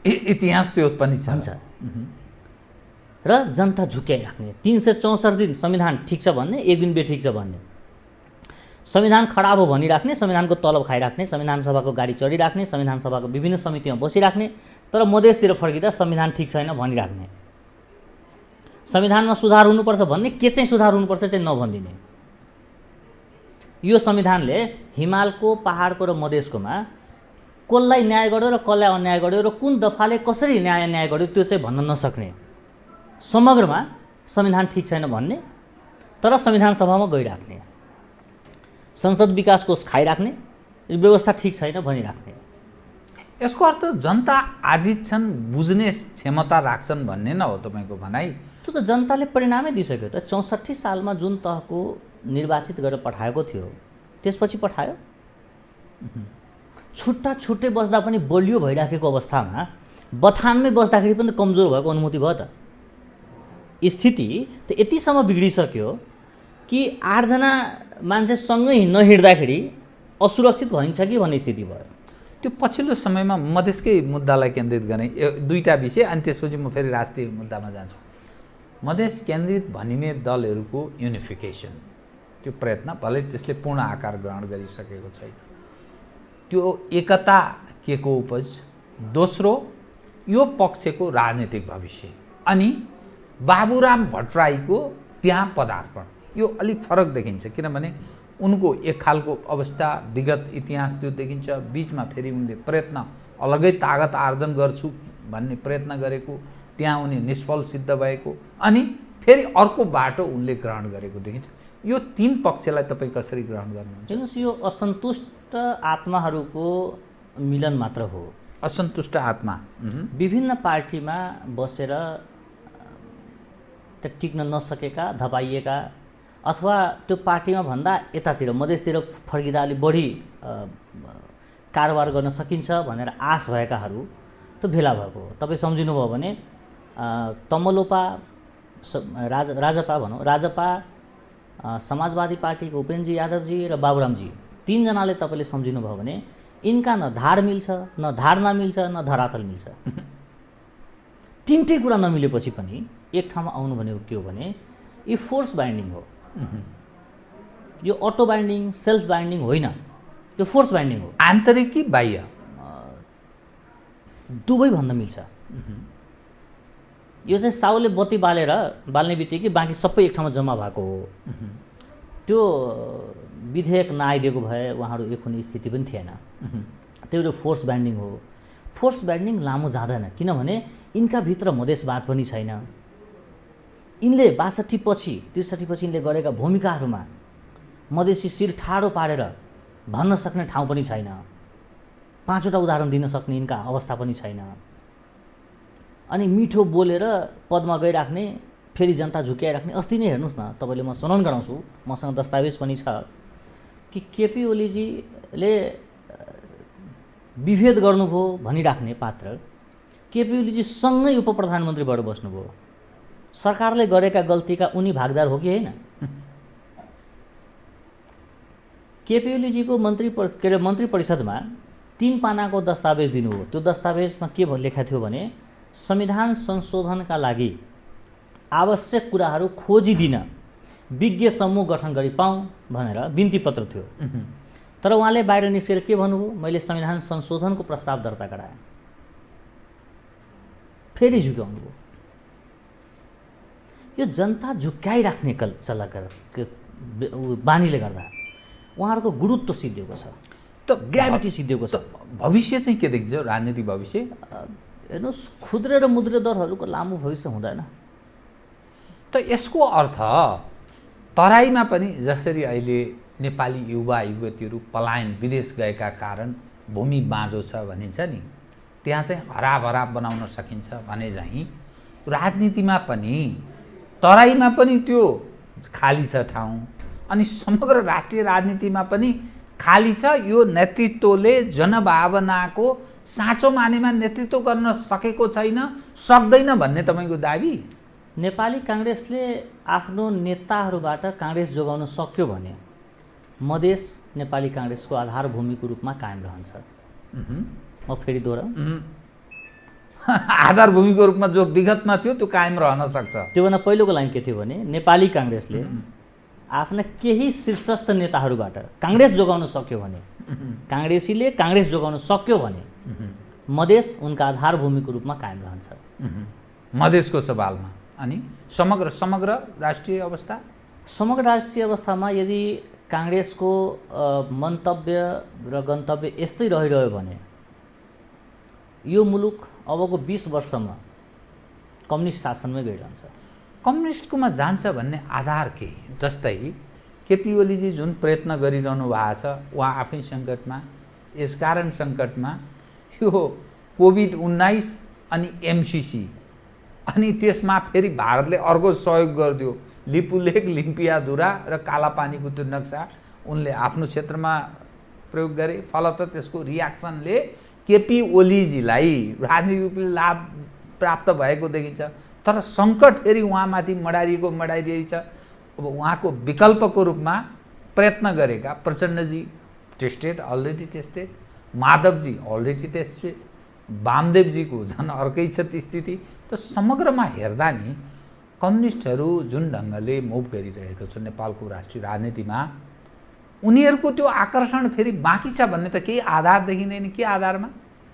इतिहास त्यो पनि छ। र जनता झुक्याइराख्ने, 364 दिन संविधान ठिक छ भन्ने, एक दिन बेठिक छ भन्ने, संविधान खराब हो भनिराख्ने, संविधानको तलब खाइराख्ने, संविधान सभाको गाडी चढिराख्ने, संविधान सभाको विभिन्न समितिमा बसिराख्ने, तर मधेसतिर फर्किँदा संविधान ठिक छैन भनिराख्ने, संविधानमा सुधार हुनुपर्छ भन्ने, के चाहिँ सुधार हुनुपर्छ चाहिँ नभनिदिने। यो संविधानले हिमालको, पहाडको र मधेसकोमा कसलाई न्याय गर्यो र कसलाई अन्याय गर्यो र कुन दफाले कसरी न्याय गर्यो त्यो चाहिँ भन्न नसक्ने, समग्रमा संविधान ठिक छैन भन्ने, तर संविधान सभामा गइराख्ने, संसद विकास कोष खाइराख्ने, व्यवस्था ठिक छैन भनिराख्ने। यसको अर्थ जनता आजित छन्, बुझ्ने क्षमता राख्छन् भन्ने न हो तपाईँको भनाइ? त्यो त जनताले परिणामै दिइसक्यो त। 64 सालमा जुन तहको निर्वाचित गरेर पठाएको थियो त्यसपछि पठायो। छुट्टै बस्दा पनि बलियो भइराखेको अवस्थामा बथानमै बस्दाखेरि पनि कमजोर भएको अनुभूति भयो त। स्थिति त यतिसम्म बिग्रिसक्यो कि 8 जना मान्छे सँगै नहिँड्दाखेरि असुरक्षित भइन्छ कि भन्ने स्थिति भयो। त्यो पछिल्लो समयमा मधेसकै मुद्दालाई केन्द्रित गर्ने दुईटा विषय, अनि त्यसपछि म फेरि राष्ट्रिय मुद्दामा जान्छु। मधेस केन्द्रित भनिने दलहरूको युनिफिकेसन, त्यो प्रयत्न भलै त्यसले पूर्ण आकार ग्रहण गरिसकेको छैन। त्यो एकता के को उपज, दोस्रो यो पक्षको राजनीतिक भविष्य, अनि बाबुराम भट्टराईको त्यहाँ पदार्पण, यो अलिक फरक देखिन्छ। किनभने उनको एक खालको अवस्था, विगत इतिहास त्यो देखिन्छ, बिचमा फेरि उनले प्रयत्न अलगै तागत आर्जन गर्छु भन्ने प्रयत्न गरेको, त्यहाँ उनी निष्फल सिद्ध भएको, अनि फेरि अर्को बाटो उनले ग्रहण गरेको देखिन्छ। यो तीन पक्षलाई तपाईँ कसरी ग्रहण गर्नुहुन्छ? हेर्नुहोस्, यो असन्तुष्ट आत्माहरूको मिलन मात्र हो। असन्तुष्ट आत्मा विभिन्न पार्टीमा बसेर टिक्न नसकेका, धपाइएका, अथवा त्यो पार्टीमा भन्दा यतातिर मधेसतिर फर्किँदा अलिक बढी कारोबार गर्न सकिन्छ भनेर आश भएकाहरू त्यो भेला भएको हो। तपाईँ सम्झिनुभयो भने तमलोपा, राजपा भनौँ, राजपा, समाजवादी पार्टीको उपेन्द्रजी यादवजी र बाबुरामजी, तीनजनाले तपाईँले सम्झिनुभयो भने यिनका न धार मिल्छ, न धारणा मिल्छ, न धरातल मिल्छ। तिनटै कुरा नमिलेपछि पनि एक ठाउँमा आउनु भनेको के हो भने यो फोर्स बाइन्डिङ हो। यो अटो बाइन्डिङ, सेल्फ बाइन्डिङ होइन, यो फोर्स बाइन्डिङ हो। आन्तरिक कि बाह्य? दुवै भन्न मिल्छ। यो चाहिँ साउले बत्ती बाल्ने बित्तिकै बाँकी सबै एक ठाउँमा जम्मा भएको हो। त्यो विधेयक नआइदिएको भए उहाँहरू एक हुने स्थिति पनि थिएन। त्यो एउटा फोर्स बाइन्डिङ हो। फोर्स बाइन्डिङ लामो जाँदैन, किनभने यिनका भित्र मधेसवाद पनि छैन। यिनले 62 पछि 63 पछि यिनले गरेका भूमिकाहरूमा मधेसी शिर ठाडो पारेर भन्न सक्ने ठाउँ पनि छैन। 5वटा उदाहरण दिन सक्ने यिनका अवस्था पनि छैन। अनि मिठो बोलेर पदमा गइराख्ने, फेरि जनता झुक्याइराख्ने। अस्ति नै हेर्नुहोस् न, तपाईँले म स्मरण गराउँछु, मसँग दस्तावेज पनि छ कि केपी ओलीजीले विभेद गर्नुभयो भनिराख्ने पात्र केपी ओलीजी सँगै उप प्रधानमन्त्री भएर बस्नुभयो। सरकारले गरेका गल्तीका उनी भागदार हो कि होइन? केपी ओलीजीको मन्त्री परिषदमा 3 पानाको दस्तावेज दिनुभयो। त्यो दस्तावेजमा के लेखा थियो भने संविधान संशोधनका लागि आवश्यक कुराहरू खोजिदिन विज्ञ समूह गठन गरी पाऊँ भनेर बिन्ती पत्र थियो। तर उहाँले बाहिर निस्केर के भन्नुभयो? मैले संविधान संशोधनको प्रस्ताव दर्ता गराएँ। फेरि झुक्याउनुभयो। यो जनता झुक्याइराख्ने बानीले गर्दा उहाँहरूको गुरुत्व सिद्धिएको छ, त ग्राभिटी सिद्धिएको छ। भविष्य चाहिँ के देखिन्छ? राजनीतिक भविष्य हेर्नुहोस्, खुद्रे र मुद्रे दरहरूको लामो भविष्य हुँदैन। त यसको अर्थ तराईमा पनि जसरी अहिले नेपाली युवा युवतीहरू पलायन विदेश गएका कारण भूमि बाँझो छ भनिन्छ नि, त्यहाँ चाहिँ हराभरा बनाउन सकिन्छ भने चाहिँ राजनीतिमा पनि तराईमा पनि त्यो खाली छ ठाउँ, अनि समग्र राष्ट्रिय राजनीतिमा पनि खाली छ। यो नेतृत्वले जनभावनाको साँचो मानेमा नेतृत्व गर्न सकेको छैन, सक्दैन भन्ने तपाईँको दाबी? नेपाली काङ्ग्रेसले आफ्नो नेताहरूबाट काङ्ग्रेस जोगाउन सक्यो भने मधेस नेपाली काङ्ग्रेसको आधारभूमिको रूपमा कायम रहन्छ। म फेरि दोहोऱ्याउँ, आधारभूमिको रूपमा जो विगतमा थियो त्यो कायम रहन सक्छ। त्योभन्दा पहिलोको लाइन के थियो भने नेपाली काङ्ग्रेसले आफ्ना केही शीर्षस्थ नेताहरूबाट काङ्ग्रेस जोगाउन सक्यो भने, काङ्ग्रेसीले काङ्ग्रेस जोगाउन सक्यो भने मधेस उनका आधारभूमिको रूपमा कायम रहन्छ। मधेसको सवालमा अनि समग्र राष्ट्रिय अवस्था, समग्र राष्ट्रिय अवस्थामा यदि काङ्ग्रेसको मन्तव्य र गन्तव्य यस्तै रहिरह्यो भने यो मुलुक अबको 20 वर्षमा कम्युनिस्ट शासनमै गइरहन्छ। कम्युनिस्टकोमा जान्छ भन्ने आधार के? जस्तै केपी ओलीजी जुन प्रयत्न गरिरहनु भएको छ, उहाँ आफै सङ्कटमा, यसकारण सङ्कटमा यो कोभिड-19 अनि एमसिसी, अनि त्यसमा फेरि भारतले अर्को सहयोग गरिदियो, लिपुलेख, लिम्पियाधुरा र कालापानीको त्यो नक्सा उनले आफ्नो क्षेत्रमा प्रयोग गरे। फलत त्यसको रियाक्सनले केपी ओलीजीलाई राजनीतिक रूपले लाभ प्राप्त भएको देखिन्छ। तर सङ्कट फेरि उहाँमाथि मडाइरहेछ। अब उहाँको विकल्पको रूपमा प्रयत्न गरेका प्रचण्डजी already tested, Madhavji already tested, वामदेवजीको झन् अर्कै छ स्थिति। त समग्रमा हेर्दा नि कम्युनिस्टहरू जुन ढङ्गले मुभ गरिरहेको छ नेपालको राष्ट्रिय राजनीतिमा, उनीहरूको त्यो आकर्षण फेरि बाँकी छ भन्ने त केही आधार देखिँदैन। के आधारमा?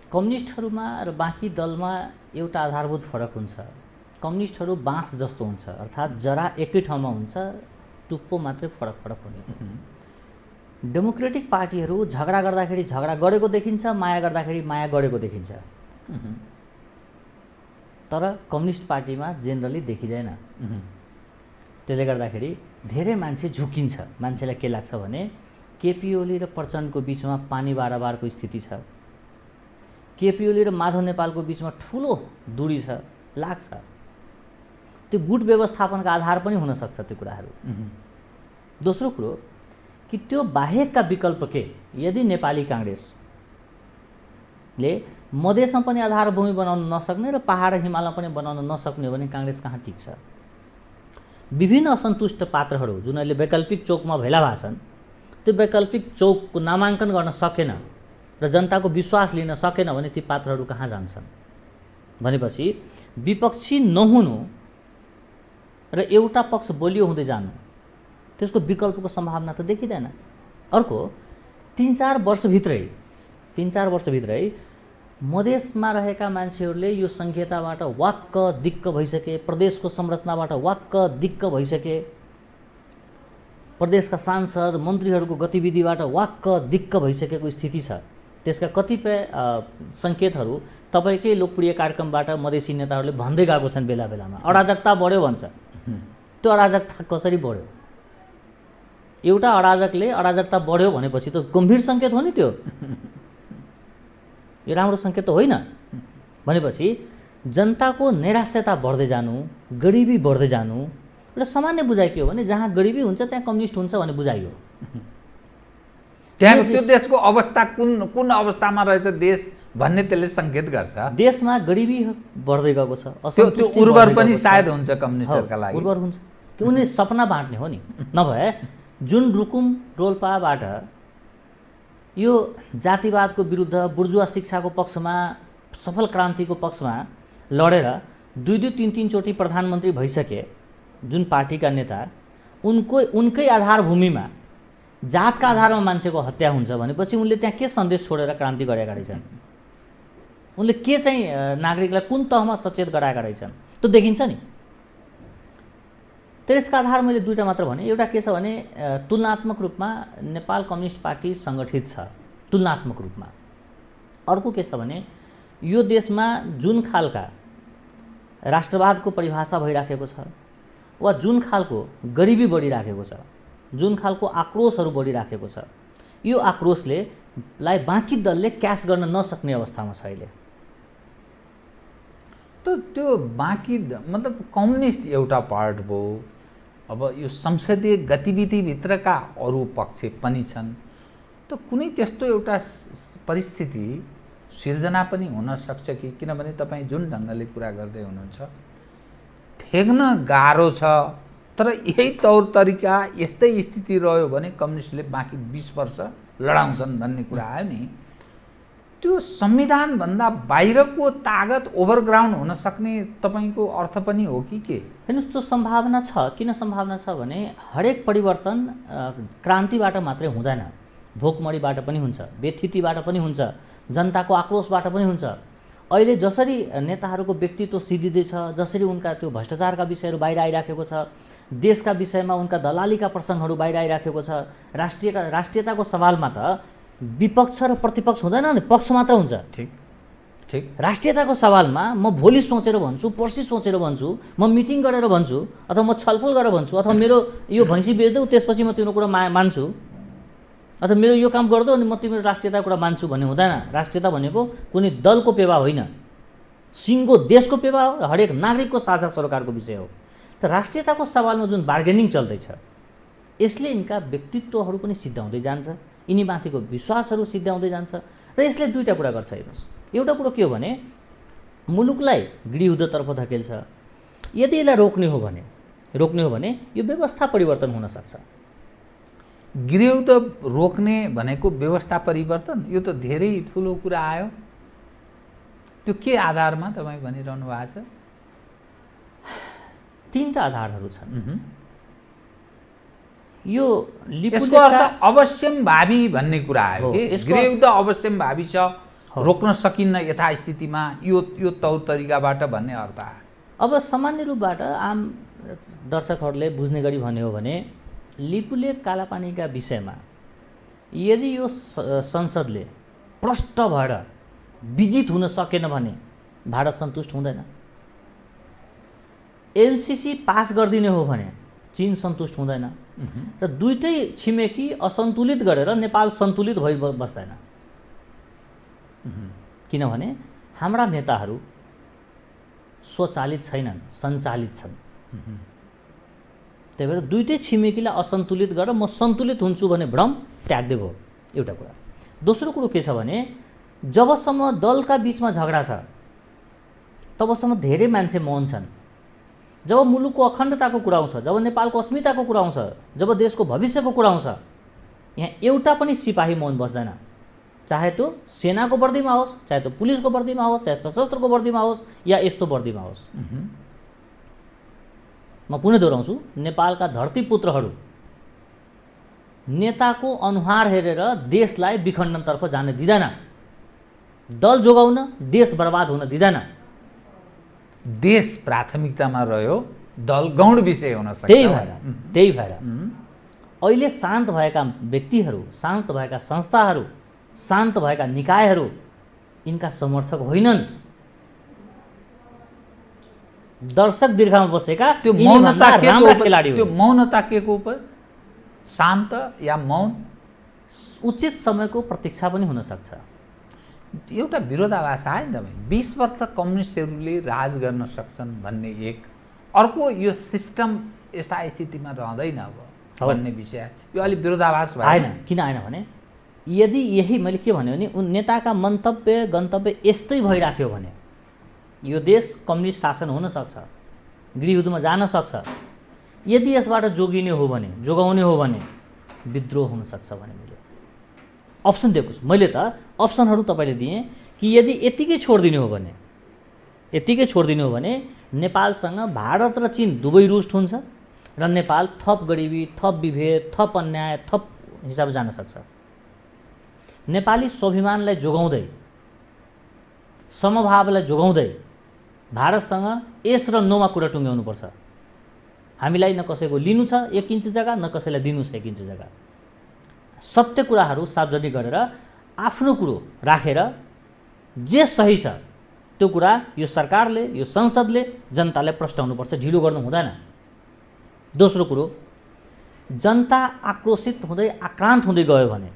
कम्युनिस्टहरूमा र बाँकी दलमा एउटा आधारभूत फरक हुन्छ। कम्युनिस्टहरू बाँस जस्तो हुन्छ, अर्थात् जरा एकै ठाउँमा हुन्छ, टुप्पो मात्रै फरक हुने। डेमोक्रेटिक पार्टीहरू झगडा गर्दाखेरि झगडा गरेको देखिन्छ, माया गर्दाखेरि माया गरेको देखिन्छ। तर कम्युनिस्ट पार्टीमा जेनरली देखिँदैन। त्यसले गर्दाखेरि धेरै मान्छे झुकिन्छ। मान्छेलाई के लाग्छ भने केपी ओली र प्रचण्डको बिचमा पानी बाडाबारको स्थिति छ, केपी ओली र माधव नेपालको बिचमा ठुलो दूरी छ लाग्छ। त्यो गुट व्यवस्थापनका आधार पनि हुन सक्छ त्यो कुराहरू। दोस्रो कुरो कि त्यो बाहेकका विकल्प के? यदि नेपाली काङ्ग्रेसले मधेसमा पनि आधारभूमि बनाउन नसक्ने र पहाड हिमालमा पनि बनाउन नसक्ने हो भने काङ्ग्रेस कहाँ टिक्छ? विभिन्न असन्तुष्ट पात्रहरू जुनहरूले वैकल्पिक चौकमा भेला भएछन्, त्यो वैकल्पिक चौकको नामाङ्कन गर्न सकेन र जनताको विश्वास लिन सकेन भने ती पात्रहरू कहाँ जान्छन्? भनेपछि विपक्षी नहुनु र एउटा पक्ष बलियो हुँदै जानु, त्यसको विकल्पको सम्भावना त देखिँदैन। अर्को 3-4 वर्षभित्रै मधेसमा रहेका मान्छेहरूले यो सङ्घीयताबाट वाक्क दिक्क भइसके, प्रदेशको संरचनाबाट वाक्क दिक्क भइसके, प्रदेशका सांसद मन्त्रीहरूको गतिविधिबाट वाक्क दिक्क भइसकेको स्थिति छ। त्यसका कतिपय सङ्केतहरू तपाईँकै लोकप्रिय कार्यक्रमबाट मधेसी नेताहरूले भन्दै गएको छन् बेला बेलामा। अराजकता बढ्यो भन्छ। त्यो अराजकता कसरी बढ्यो? एउटा अराजकले अराजकता बढ्यो भनेपछि त गम्भीर सङ्केत हो नि त्यो। यो राम्रो सङ्केत त होइन। भनेपछि जनताको निराशता बढ्दै जानु, गरिबी बढ्दै जानु र सामान्य बुझाइ के हो भने जहाँ गरिबी हुन्छ त्यहाँ कम्युनिस्ट हुन्छ भन्ने बुझाइ हो। त्यहाँ त्यो देशको अवस्था कुन अवस्थामा रहेछ देश भन्ने त्यसले सङ्केत गर्छ। देशमा गरिबी बढ्दै गएको छ, त्यो असन्तुष्टि उर्वर बढ्दै पनि गएको छ। सायद हुन्छ कम्युनिस्टहरूका लागि। उर्वर हुन्छ कि उनले सपना बाँड्ने हो नि। नभए जुन रुकुम रोल्पाबाट यो जातिवादको विरुद्ध बुर्जुवा शिक्षाको पक्षमा सफल क्रान्तिको पक्षमा लडेर 2-3 चोटि प्रधानमन्त्री भइसके जुन पार्टीका नेता, उनकै आधारभूमिमा जातका आधारमा मान्छेको हत्या हुन्छ भनेपछि उनले त्यहाँ के सन्देश छोडेर क्रान्ति गरेका रहेछन्? उनले के चाहिँ नागरिकलाई कुन तहमा सचेत गराएका रहेछन्? त्यो देखिन्छ नि। त्यसका आधार मैले दुईवटा मात्र भने। एउटा के छ भने तुलनात्मक रूपमा नेपाल कम्युनिस्ट पार्टी सङ्गठित छ, तुलनात्मक रूपमा। अर्को के छ भने यो देशमा जुन खालका राष्ट्रवादको परिभाषा भइराखेको छ वा जुन खालको गरिबी बढिराखेको छ, जुन खालको आक्रोशहरू बढिराखेको छ, यो आक्रोशले बाँकी दलले क्यास गर्न नसक्ने अवस्थामा छ अहिले। त्यो बाँकी मतलब कम्युनिस्ट एउटा पार्ट भयो। अब यो संसदीय गतिविधिभित्रका अरू पक्ष पनि छन्। त कुनै त्यस्तो एउटा परिस्थिति सिर्जना पनि हुन सक्छ कि, किनभने तपाईँ जुन ढङ्गले कुरा गर्दै हुनुहुन्छ ठेक्न गाह्रो छ, तर यही तौर तरिका यस्तै स्थिति रह्यो भने कम्युनिस्टले बाँकी 20 वर्ष लडाउँछन् भन्ने कुरा आयो नि। त्यो संविधानभन्दा बाहिरको तागत ओभरग्राउन्ड हुन सक्ने तपाईँको अर्थ पनि हो कि के? हेर्नुहोस्, त्यो सम्भावना छ। किन सम्भावना छ भने हरेक परिवर्तन क्रान्तिबाट मात्रै हुँदैन, भोकमरीबाट पनि हुन्छ, व्यथितिबाट पनि हुन्छ, जनताको आक्रोशबाट पनि हुन्छ। अहिले जसरी नेताहरूको व्यक्तित्व सिद्धिँदैछ, जसरी उनका त्यो भ्रष्टाचारका विषयहरू बाहिर आइराखेको छ, देशका विषयमा उनका दलालीका प्रसङ्गहरू बाहिर आइराखेको छ, राष्ट्रियताको सवालमा त विपक्ष र प्रतिपक्ष हुँदैन नि, पक्ष मात्र हुन्छ। ठिक ठिक। राष्ट्रियताको सवालमा म भोलि सोचेर भन्छु, पर्सि सोचेर भन्छु, म मिटिङ गरेर भन्छु, अथवा म छलफल गरेर भन्छु, अथवा मेरो यो भैँसी बेच्दै त्यसपछि म तिम्रो कुरा मान्छु, अथवा मेरो यो काम गर्दो अनि म तिम्रो राष्ट्रियताको कुरा मान्छु भन्ने हुँदैन। राष्ट्रियता भनेको कुनै दलको पेवा होइन, सिङ्गो देशको पेवा हो, हरेक नागरिकको साझा सरकारको विषय हो। त राष्ट्रियताको सवालमा जुन बार्गेनिङ चल्दैछ यसले यिनका व्यक्तित्वहरू पनि सिद्ध्याउँदै जान्छ, यिनीमाथिको विश्वासहरू सिद्ध्याउँदै जान्छ। र यसले दुईवटा कुरा गर्छ। हेर्नुहोस्, एउटा कुरो के हो भने मुलुकलाई गृहयुद्धतर्फ धकेल्छ। यदि यसलाई रोक्ने हो भने यो व्यवस्था परिवर्तन हुन सक्छ। गृहयुद्ध रोक्ने भनेको व्यवस्था परिवर्तन, यो त धेरै ठुलो कुरा आयो। त्यो के आधारमा तपाईँ भनिरहनु भएको छ? 3टा आधारहरू छन्। यो यसको अर्थ अवश्यम्भावी भन्ने कुरा आयो कि गृहयुद्ध अवश्यम्भावी छ, रोक्न सकिन्न यथास्थितिमा यो तौर तरिकाबाट भन्ने अर्थ आयो। अब सामान्य रूपबाट आम दर्शकहरूले बुझ्ने गरी भन्यो भने लिपुले कालापानीका विषयमा यदि यो संसदले प्रष्ट भएर विजित हुन सकेन भने भारत सन्तुष्ट हुँदैन। एमसीसी पास गरिदिने हो भने चीन सन्तुष्ट हुँदैन। र दुईटै छिमेकी असन्तुलित गरेर नेपाल सन्तुलित भइ बस्दैन। किनभने हाम्रा नेताहरू स्वचालित छैनन्, सञ्चालित छन्। त्यही भएर दुईटै छिमेकीलाई असन्तुलित गरेर म सन्तुलित हुन्छु भने भ्रम त्याग्दै भयो, एउटा कुरा। दोस्रो कुरो के छ भने जबसम्म दलका बीचमा झगडा छ तबसम्म धेरै मान्छे मौन छन्। जब मुलुकको अखण्डताको कुरा आउँछ, जब नेपालको अस्मिताको कुरा आउँछ, जब देशको भविष्यको कुरा आउँछ, यहाँ एउटा पनि सिपाही मौन बस्दैन। चाहे त्यो सेनाको वर्दीमा होस्, चाहे त्यो पुलिसको वर्दीमा होस्, चाहे सशस्त्रको वर्दीमा होस् या यस्तो वर्दीमा होस्। म पुनः दोहोऱ्याउँछु, नेपालका धरतीपुत्रहरू नेताको अनुहार हेरेर देशलाई विखण्डनतर्फ जान दिँदैन, दल जोगाउन, देश बर्बाद हुन दिँदैन। देश प्राथमिकतामा रह्यो, दल गौण विषय हुन सक्छ। त्यही भएर अहिले शान्त भएका व्यक्तिहरू, शान्त भएका संस्थाहरू, शान्त भएका निकायहरू यिनका समर्थक होइनन्। दर्शक दीर्घामा बसेका त्यो मौनता खेलाडी हो। त्यो मौनता के को उपज? शान्त या मौन? उचित समयको प्रतीक्षा पनि हुन सक्छ। एउटा विरोधाभास आयो नि तपाईँ, 20 वर्ष कम्युनिस्टहरूले राज गर्न सक्छन् भन्ने एक, अर्को यो सिस्टम यस्ता स्थितिमा रहँदैन अब भन्ने विषय, यो अलिक विरोधाभास आएन। किन आएन भने यदि यही मैले के भन्यो भने उन नेताका मन्तव्य गन्तव्य यस्तै भइराख्यो भने यो देश कम्युनिस्ट शासन हुन सक्छ, गृहयुद्धमा जान सक्छ। यदि यसबाट जोगाउने हो भने विद्रोह हुन सक्छ भने मैले अप्सन दिएको छु। मैले त अप्सनहरू तपाईँले दिएँ कि यदि यतिकै छोडिदिनु हो भने नेपालसँग भारत र चीन दुवै रुष्ट हुन्छ र नेपाल थप गरिबी, थप विभेद, थप अन्याय, थप हिसाब जान सक्छ। नेपाली स्वाभिमानलाई जोगाउँदै, समभावलाई जोगाउँदै भारतसँग यस र नोमा कुरा टुङ्ग्याउनुपर्छ। हामीलाई न कसैको लिनु छ 1 इन्च जग्गा, न कसैलाई दिनु छ 1 इन्च जग्गा। सत्य कुराहरू सार्वजनिक गरेर आफ्नो कुरो राखेर जे सही छ त्यो कुरा यो सरकारले, यो संसदले जनतालाई प्रस्ताउनुपर्छ, ढिलो गर्नु हुँदैन। दोस्रो कुरो, जनता आक्रोशित हुँदै आक्रान्त हुँदै गयो भने,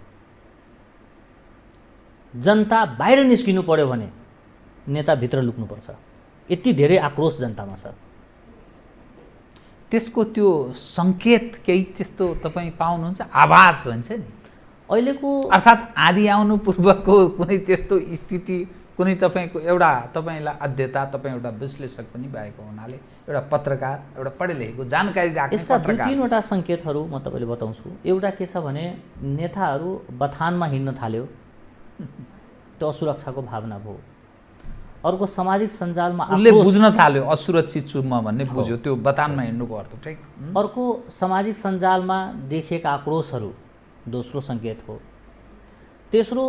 जनता बाहिर निस्किनु पर्यो भने नेता भित्र लुक्नुपर्छ। यति धेरै आक्रोश जनतामा छ। त्यसको त्यो सङ्केत केही त्यस्तो तपाईँ पाउनुहुन्छ? आभास भन्छ नि अहिलेको, अर्थात् आदि आउनु पूर्वको कुनै त्यस्तो स्थिति, कुनै तपाईँको तपाईँलाई अध्येता, तपाईँ एउटा विश्लेषक पनि भएको हुनाले, एउटा पत्रकार, एउटा पढे लेखेको जानकारी राख्ने यसका पत्रकार, 2-3वटा सङ्केतहरू म तपाईँले बताउँछु। एउटा के छ भने नेताहरू बथानमा हिँड्न थाल्यो, त्यो असुरक्षाको भावना भयो। अर्को सामाजिक सञ्जालमा उसले बुझ्न थाल्यो असुरक्षित छु म भन्ने बुझ्यो, त्यो बथानमा हिँड्नुको अर्थ। ठिक। अर्को सामाजिक सञ्जालमा देखिएका आक्रोशहरू दोस्रो सङ्केत हो। तेस्रो,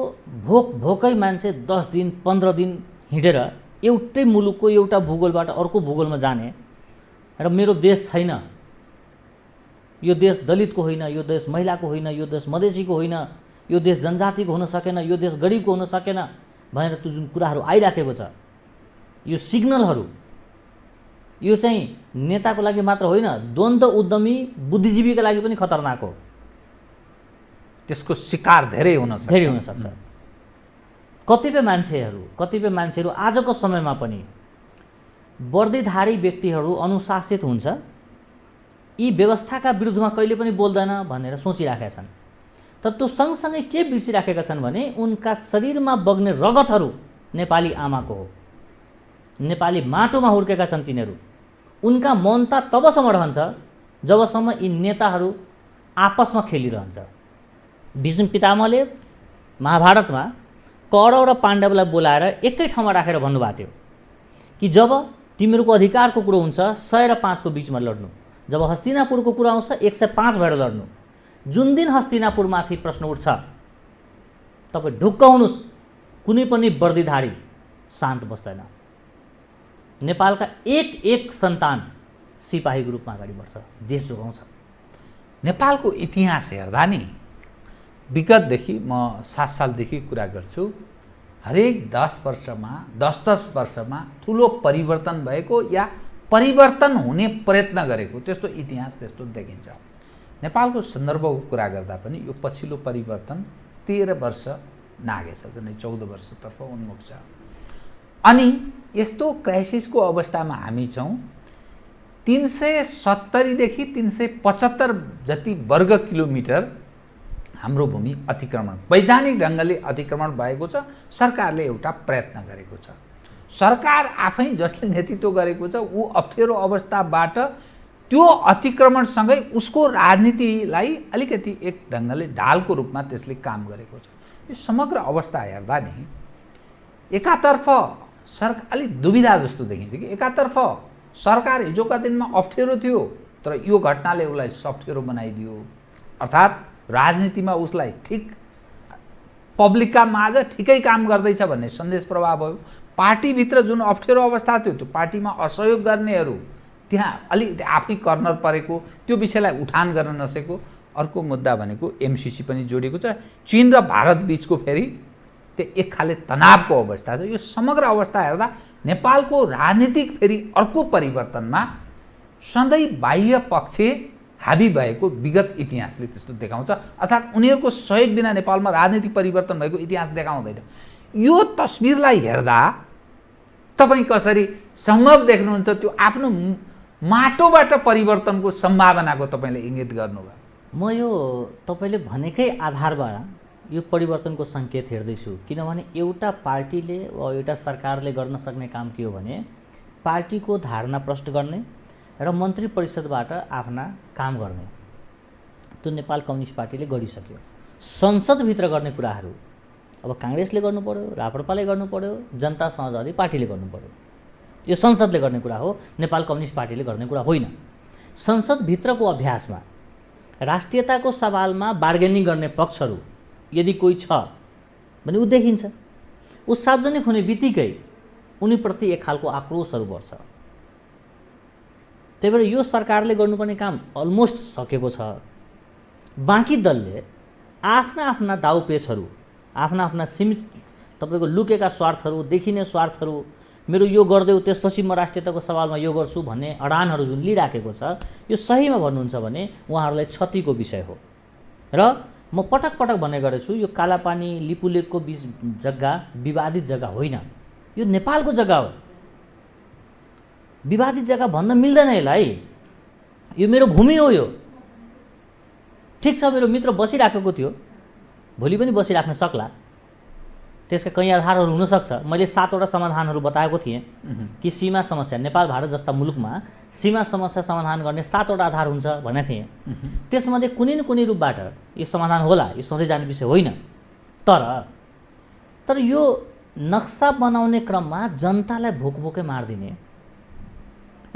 भोकै मान्छे 10 दिन 15 दिन हिँडेर एउटै मुलुकको एउटा भूगोलबाट अर्को भूगोलमा जाने र मेरो देश छैन, यो देश दलितको होइन, यो देश महिलाको होइन, यो देश मधेसीको होइन, यो देश जनजातिको हुन सकेन, यो देश गरिबको हुन सकेन भनेर त्यो जुन कुराहरू आइराखेको छ, यो सिग्नलहरू, यो चाहिँ नेताको लागि मात्र होइन, द्वन्द्व उद्यमी बुद्धिजीवीका लागि पनि खतरनाक हो। त्यसको शिकार धेरै हुन सक्छ। कतिपय मान्छेहरू आजको समयमा पनि वर्दीधारी व्यक्तिहरू अनुशासित हुन्छ, यी व्यवस्थाका विरुद्धमा कहिले पनि बोल्दैन भनेर सोचिराखेका छन्। तर त्यो सँगसँगै के बिर्सिराखेका छन् भने उनका शरीरमा बग्ने रगतहरू नेपाली आमाको हो, नेपाली माटोमा हुर्केका छन् तिनीहरू। उनका मौनता तबसम्म रहन्छ जबसम्म यी नेताहरू आपसमा खेलिरहन्छ। भीष्म पितामहले महाभारतमा कौरव र पाण्डवलाई बोलाएर एकै ठाउँमा राखेर भन्नुभएको थियो कि जब तिमीहरूको अधिकारको कुरो हुन्छ 100 र 5 को बिचमा लड्नु, जब हस्तिनापुरको कुरा आउँछ 105 भएर लड्नु। जुन दिन हस्तिनापुरमाथि प्रश्न उठ्छ तपाईँ ढुक्क हुनुहोस्, कुनै पनि वर्दीधारी शान्त बस्दैन। नेपालका एक सन्तान सिपाहीको रूपमा अगाडि बढ्छ, देश जोगाउँछ। नेपालको इतिहास हेर्दा नि विगतदेखि म 7 सालदेखि कुरा गर्छु, हरेक 10 वर्षमा ठुलो परिवर्तन भएको या परिवर्तन हुने प्रयत्न गरेको त्यस्तो इतिहास त्यस्तो देखिन्छ। नेपालको सन्दर्भको कुरा गर्दा पनि यो पछिल्लो परिवर्तन 13 वर्ष नागेछ, झन्डै 14 वर्षतर्फ उन्मुख छ। अनि यस्तो क्राइसिसको अवस्थामा हामी छौँ। 370 देखि 375 जति वर्ग किलोमिटर हाम्रो भूमि अतिक्रमण, वैधानिक ढङ्गले अतिक्रमण भएको छ। सरकारले एउटा प्रयत्न गरेको छ, सरकार आफै जसले नेतृत्व गरेको छ ऊ अप्ठ्यारो अवस्थाबाट त्यो अतिक्रमणसँगै उसको राजनीतिलाई अलिकति एक ढङ्गले ढालको रूपमा त्यसले काम गरेको छ। यो समग्र अवस्था हेर्दा नि एकातर्फ सरकार अलिक दुविधा जस्तो देखिन्छ कि एकातर्फ सरकार हिजोका दिनमा अप्ठ्यारो थियो तर यो घटनाले उसलाई सफ्टवेयर बनाइदियो, अर्थात् राजनीतिमा उसलाई ठिक पब्लिकका माझ ठिकै काम गर्दैछ भन्ने सन्देश प्रभाव भयो। पार्टीभित्र जुन अप्ठ्यारो अवस्था थियो, त्यो पार्टीमा असहयोग गर्नेहरू त्यहाँ अलिकति आफै कर्नर परेको, त्यो विषयलाई उठान गर्न नसकेको। अर्को मुद्दा भनेको एमसीसी पनि जोडिएको छ, चीन र भारत बीचको फेरि त्यो एक खाले तनावको अवस्था छ। यो समग्र अवस्था हेर्दा नेपालको राजनीतिक फेरि अर्को परिवर्तनमा सधैँ बाह्य पक्ष हाबी भएको विगत इतिहासले त्यस्तो देखाउँछ, अर्थात् उनीहरूको सहयोग बिना नेपालमा राजनीतिक परिवर्तन भएको इतिहास देखाउँदैन। यो तस्बिरलाई हेर्दा तपाईँ कसरी सम्भव देख्नुहुन्छ? त्यो आफ्नो माटोबाट परिवर्तनको सम्भावनाको तपाईँले इङ्गित गर्नुभयो। म यो तपाईँले भनेकै आधारबाट यो परिवर्तनको सङ्केत हेर्दैछु। किनभने एउटा पार्टीले वा एउटा सरकारले गर्न सक्ने काम के हो भने पार्टीको धारणा प्रष्ट गर्ने र मन्त्री परिषदबाट आफ्ना काम गर्ने। त्यो नेपाल कम्युनिस्ट पार्टीले गरिसक्यो। संसदभित्र गर्ने कुराहरू अब काङ्ग्रेसले गर्नु पर्यो, राप्रपाले गर्नु पर्यो, जनता समाजवादी पार्टीले गर्नु पर्यो। यो संसदले गर्ने कुरा हो, नेपाल कम्युनिस्ट पार्टीले गर्ने कुरा होइन। संसदभित्रको अभ्यासमा राष्ट्रियताको सवालमा बार्गेनिङ गर्ने पक्षहरू यदि कोही छ भने ऊ देखिन्छ। ऊ सार्वजनिक हुने बित्तिकै उनीप्रति एक खालको आक्रोशहरू बढ्छ। त्यही भएर यो सरकारले गर्नुपर्ने काम अलमोस्ट सकेको छ। बाँकी दलले आफ्ना आफ्ना दाउपेचहरू, आफ्ना आफ्ना सीमित तपाईँको लुकेका स्वार्थहरू, देखिने स्वार्थहरू, मेरो यो गरिदेऊ त्यसपछि म राष्ट्रियताको सवालमा यो गर्छु भन्ने अडानहरू जुन लिइराखेको छ, यो सहीमा भन्नुहुन्छ भने उहाँहरूलाई क्षतिको विषय हो। र म पटक पटक भन्ने गरेछु, यो कालापानी लिपुलेकको बीच जग्गा विवादित जग्गा होइन, यो नेपालको जग्गा हो। विवादित जग्गा भन्न मिल्दैन यसलाई। यो मेरो भूमि हो। यो ठिक छ, मेरो मित्र बसिराखेको थियो, भोलि पनि बसिराख्न सक्ला, त्यसका कहीँ आधारहरू हुनसक्छ। मैले 7 वटा समाधानहरू बताएको थिएँ कि सीमा समस्या, नेपाल भारत जस्ता मुलुकमा सीमा समस्या समाधान गर्ने 7 वटा आधार हुन्छ भनेको थिएँ। त्यसमध्ये कुनै न कुनै रूपबाट यो समाधान होला, यो सधैँ जाने विषय होइन। तर यो नक्सा बनाउने क्रममा जनतालाई भोकभोकै मारिदिने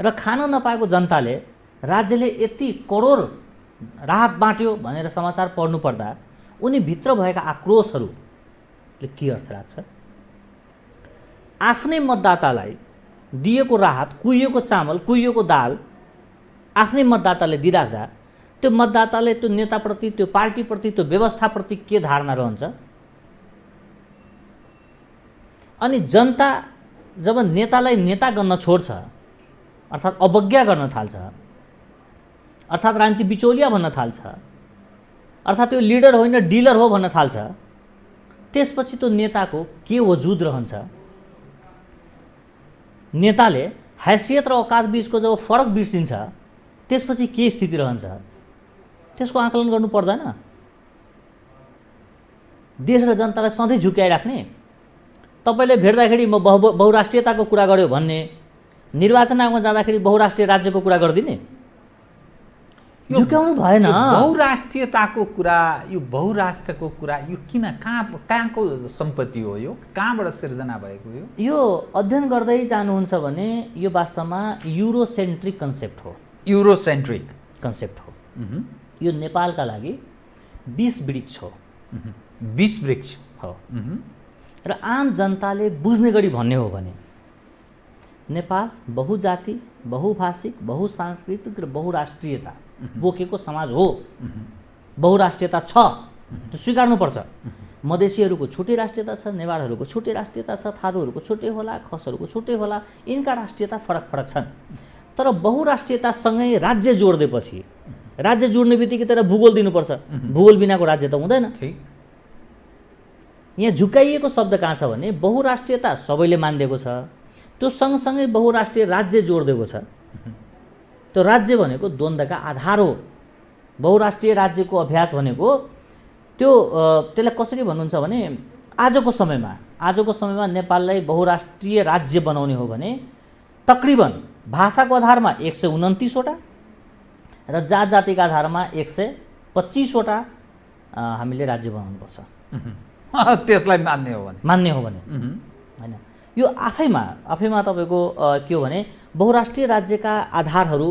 र खान नपाएको जनताले राज्यले यति करोड राहत बाँट्यो भनेर समाचार पढ्नु पर्दा उनी भित्र भएका आक्रोशहरूले के अर्थ राख्छ? आफ्नै मतदातालाई दिएको राहत, कुहिएको चामल, कुहिएको दाल आफ्नै मतदाताले दिइराख्दा त्यो मतदाताले त्यो नेताप्रति, त्यो पार्टीप्रति, त्यो व्यवस्थाप्रति के धारणा रहन्छ? अनि जनता जब नेतालाई नेता गर्न छोड्छ, अर्थात् अवज्ञा गर्न थाल्छ, अर्थात् राजनीति बिचौलिया भन्न थाल्छ, अर्थात् त्यो लिडर होइन डिलर हो भन्न थाल्छ, त्यसपछि त्यो नेताको के वजुद रहन्छ? नेताले हैसियत र औकात बीचको जब फरक बिर्सिन्छ त्यसपछि के स्थिति रहन्छ? त्यसको आकलन गर्नु पर्दैन? देश र जनतालाई सधैँ झुक्याइराख्ने, तपाईँले भेट्दाखेरि म बहुराष्ट्रियताको कुरा गर्यो भन्ने, निर्वाचन आयोगमा जाँदाखेरि बहुराष्ट्रिय राज्यको कुरा गरिदिने, झुक्याउनु भएन। बहुराष्ट्रियताको कुरा, यो बहुराष्ट्रको कुरा, यो किन, कहाँको सम्पत्ति हो? यो कहाँबाट सिर्जना भएको? यो अध्ययन गर्दै जानुहुन्छ भने यो वास्तवमा युरोसेन्ट्रिक कन्सेप्ट हो। युरोसेन्ट्रिक कन्सेप्ट हो। यो नेपालका लागि 20 वृक्ष हो। 20 वृक्ष हो। र आम जनताले बुझ्ने गरी भन्ने हो भने नेपाल बहुजाति, बहुभाषिक, बहुसांस्कृतिक र बहुराष्ट्रियता बोकेको समाज हो। बहुराष्ट्रियता छ, त्यो स्वीकार्नुपर्छ। मधेसीहरूको छुट्टै राष्ट्रियता छ, नेवारहरूको छुट्टै राष्ट्रियता छ, थारूहरूको छुट्टै होला, खसहरूको छुट्टै होला, यिनका राष्ट्रियता फरक फरक छन्। तर बहुराष्ट्रियतासँगै राज्य जोड्दैपछि, राज्य जोड्ने बित्तिकै तर भूगोल दिनुपर्छ। भूगोल बिनाको राज्य त हुँदैन। यहाँ झुकाइएको शब्द कहाँ छ भने बहुराष्ट्रियता सबैले मानिदिएको छ, त्यो सँगसँगै बहुराष्ट्रिय राज्य जोडिदिएको छ। त्यो राज्य भनेको द्वन्द्वका आधार हो। बहुराष्ट्रिय राज्यको अभ्यास भनेको त्यसलाई कसरी भन्नुहुन्छ भने आजको समयमा नेपाललाई बहुराष्ट्रिय राज्य बनाउने हो भने तकरिबन भाषाको आधारमा 129 वटा र जात जातिका आधारमा 125 वटा हामीले राज्य बनाउनुपर्छ। त्यसलाई मान्ने हो भने हैन। यो आफैमा तपाईँको के हो भने बहुराष्ट्रिय राज्यका आधारहरू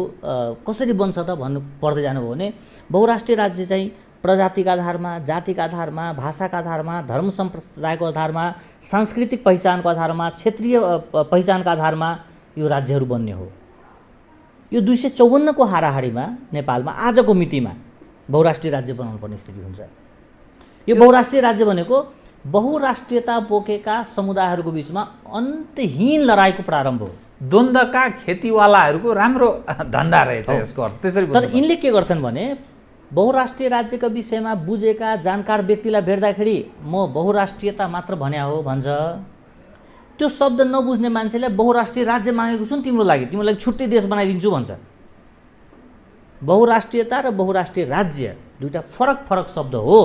कसरी बन्छ त भन्नु पर्दै जानुभयो भने बहुराष्ट्रिय राज्य चाहिँ प्रजातिका आधारमा, जातिका आधारमा, भाषाका आधारमा, धर्म सम्प्रदायको आधारमा, सांस्कृतिक पहिचानको आधारमा, क्षेत्रीय पहिचानका आधारमा यो राज्यहरू बन्ने हो। यो 254 को हाराहारीमा नेपालमा आजको मितिमा बहुराष्ट्रिय राज्य बनाउनु पर्ने स्थिति हुन्छ। यो बहुराष्ट्रिय राज्य भनेको बहुराष्ट्रियता बोकेका समुदायहरूको बीचमा अन्तहीन लडाइँको प्रारम्भ हो। द्वन्द्वका खेतीवालाहरूको राम्रो धन्दा रहेछ यसको अर्थ त्यसरी। तर यिनले के गर्छन् भने बहुराष्ट्रिय राज्यको विषयमा बुझेका जानकार व्यक्तिलाई भेट्दाखेरि म बहुराष्ट्रियता मात्र भन्या हो भन्छ। त्यो शब्द नबुझ्ने मान्छेलाई बहुराष्ट्रिय राज्य मागेको छु नि तिम्रो लागि, तिम्रो लागि छुट्टै देश बनाइदिन्छु भन्छ। बहुराष्ट्रियता र बहुराष्ट्रिय राज्य दुईटा फरक फरक शब्द हो।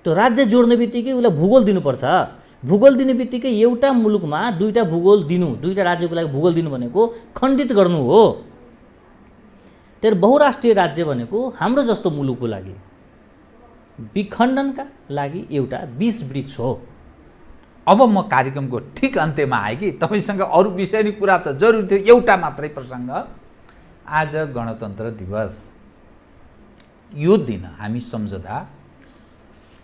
त्यो राज्य जोड्ने बित्तिकै उसलाई भूगोल दिनुपर्छ। भूगोल दिने बित्तिकै एउटा मुलुकमा दुईटा भूगोल दिनु, दुईटा राज्यको लागि भूगोल दिनु भनेको खण्डित गर्नु हो। तर बहुराष्ट्रिय राज्य भनेको हाम्रो जस्तो मुलुकको लागि विखण्डनका लागि एउटा विष वृक्ष हो। अब म कार्यक्रमको ठिक अन्त्यमा आएँ कि तपाईँसँग अरू विषय नि कुरा त जरुरी थियो, एउटा मात्रै प्रसङ्ग। आज गणतन्त्र दिवस, यो दिन हामी सम्झदा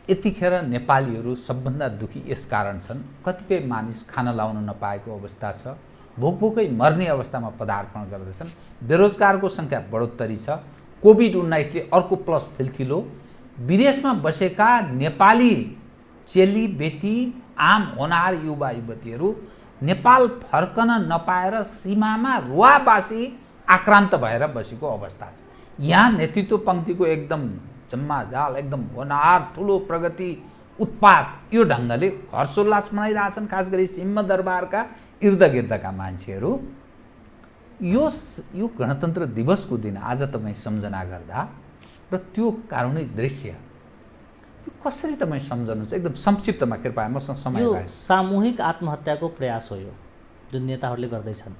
यतिखेर नेपालीहरू सबभन्दा दुखी यस कारण छन्, कतिपय मानिस खाना लाउन नपाएको अवस्था छ, भोकभोकै मर्ने अवस्थामा पदार्पण गर्दैछन्, बेरोजगारको सङ्ख्या बढोत्तरी छ, कोभिड-19ले अर्को प्लस फिल्थिलो, विदेशमा बसेका नेपाली चेली बेटी आम होनार युवा युवतीहरू नेपाल फर्कन नपाएर सीमामा रुवाबासी आक्रान्त भएर बसेको अवस्था छ। यहाँ नेतृत्व पङ्क्तिको एकदम जम्माजाल, एकदम होनार ठुलो प्रगति उत्पात यो ढङ्गले हर्षोल्लास मनाइरहेछन्, खास गरी सिंहदरबारका इर्दगिर्दका मान्छेहरू। यो गणतन्त्र दिवसको दिन आज तपाईँ सम्झना गर्दा र त्यो कारुणिक दृश्य कसरी तपाईँ सम्झनुहुन्छ? एकदम संक्षिप्तमा कृपया, मसँग समय यो भयो। सामूहिक आत्महत्याको प्रयास हो यो जुन नेताहरूले गर्दैछन्।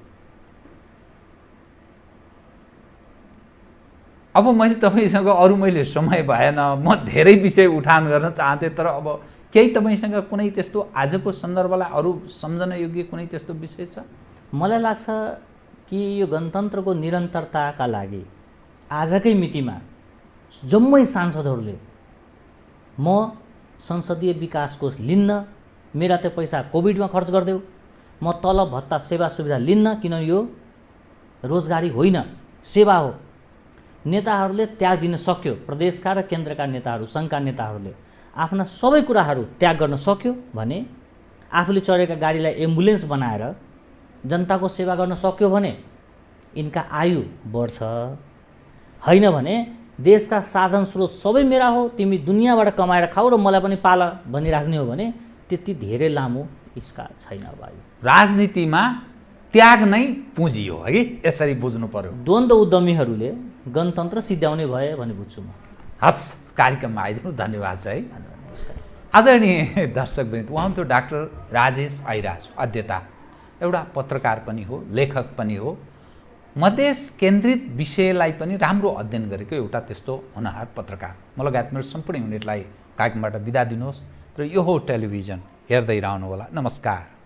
अब मैले तपाईँसँग अरू मैले समय भएन, म धेरै विषय उठान गर्न चाहन्थेँ, तर अब केही तपाईँसँग कुनै त्यस्तो आजको सन्दर्भलाई अरू सम्झन योग्य कुनै त्यस्तो विषय छ? मलाई लाग्छ कि यो गणतन्त्रको निरन्तरताका लागि आजकै मितिमा जम्मै सांसदहरूले म संसदीय विकास कोष लिन्न, मेरा त्यो पैसा कोभिडमा खर्च गरिदेऊ, म तलब भत्ता सेवा सुविधा लिन्न, किनभने यो रोजगारी होइन सेवा हो। नेताहरूले त्याग दिन सक्यो, प्रदेशका र केन्द्रका नेताहरू, सङ्घका नेताहरूले आफ्ना सबै कुराहरू त्याग गर्न सक्यो भने, आफूले चढेका गाडीलाई एम्बुलेन्स बनाएर जनताको सेवा गर्न सक्यो भने यिनका आयु बढ्छ। होइन भने देशका साधन स्रोत सबै मेरा हो, तिमी दुनियाँबाट कमाएर खाऊ र मलाई पनि पाल भनिराख्ने हो भने त्यति धेरै लामो यसका छैन। अब राजनीतिमा त्याग नै पुँजी हो है, यसरी बुझ्नु पर्यो। द्वन्द्व उद्यमीहरूले गणतन्त्र सिद्ध्याउने भए भने बुझ्छु म। हस्, कार्यक्रममा आइदिनु धन्यवाद छ है। नमस्कार। आदरणीय दर्शकवृन्द, उहाँ हुनुहुन्थ्यो डाक्टर राजेश ऐराज, अध्येता, एउटा पत्रकार पनि हो, लेखक पनि हो, मधेस केन्द्रित विषयलाई पनि राम्रो अध्ययन गरेको एउटा त्यस्तो होनहार पत्रकार। म लगायत मेरो सम्पूर्ण युनिटलाई कार्यक्रमबाट बिदा दिनुहोस् र यो हो टेलिभिजन, हेर्दै रहनुहोला। नमस्कार।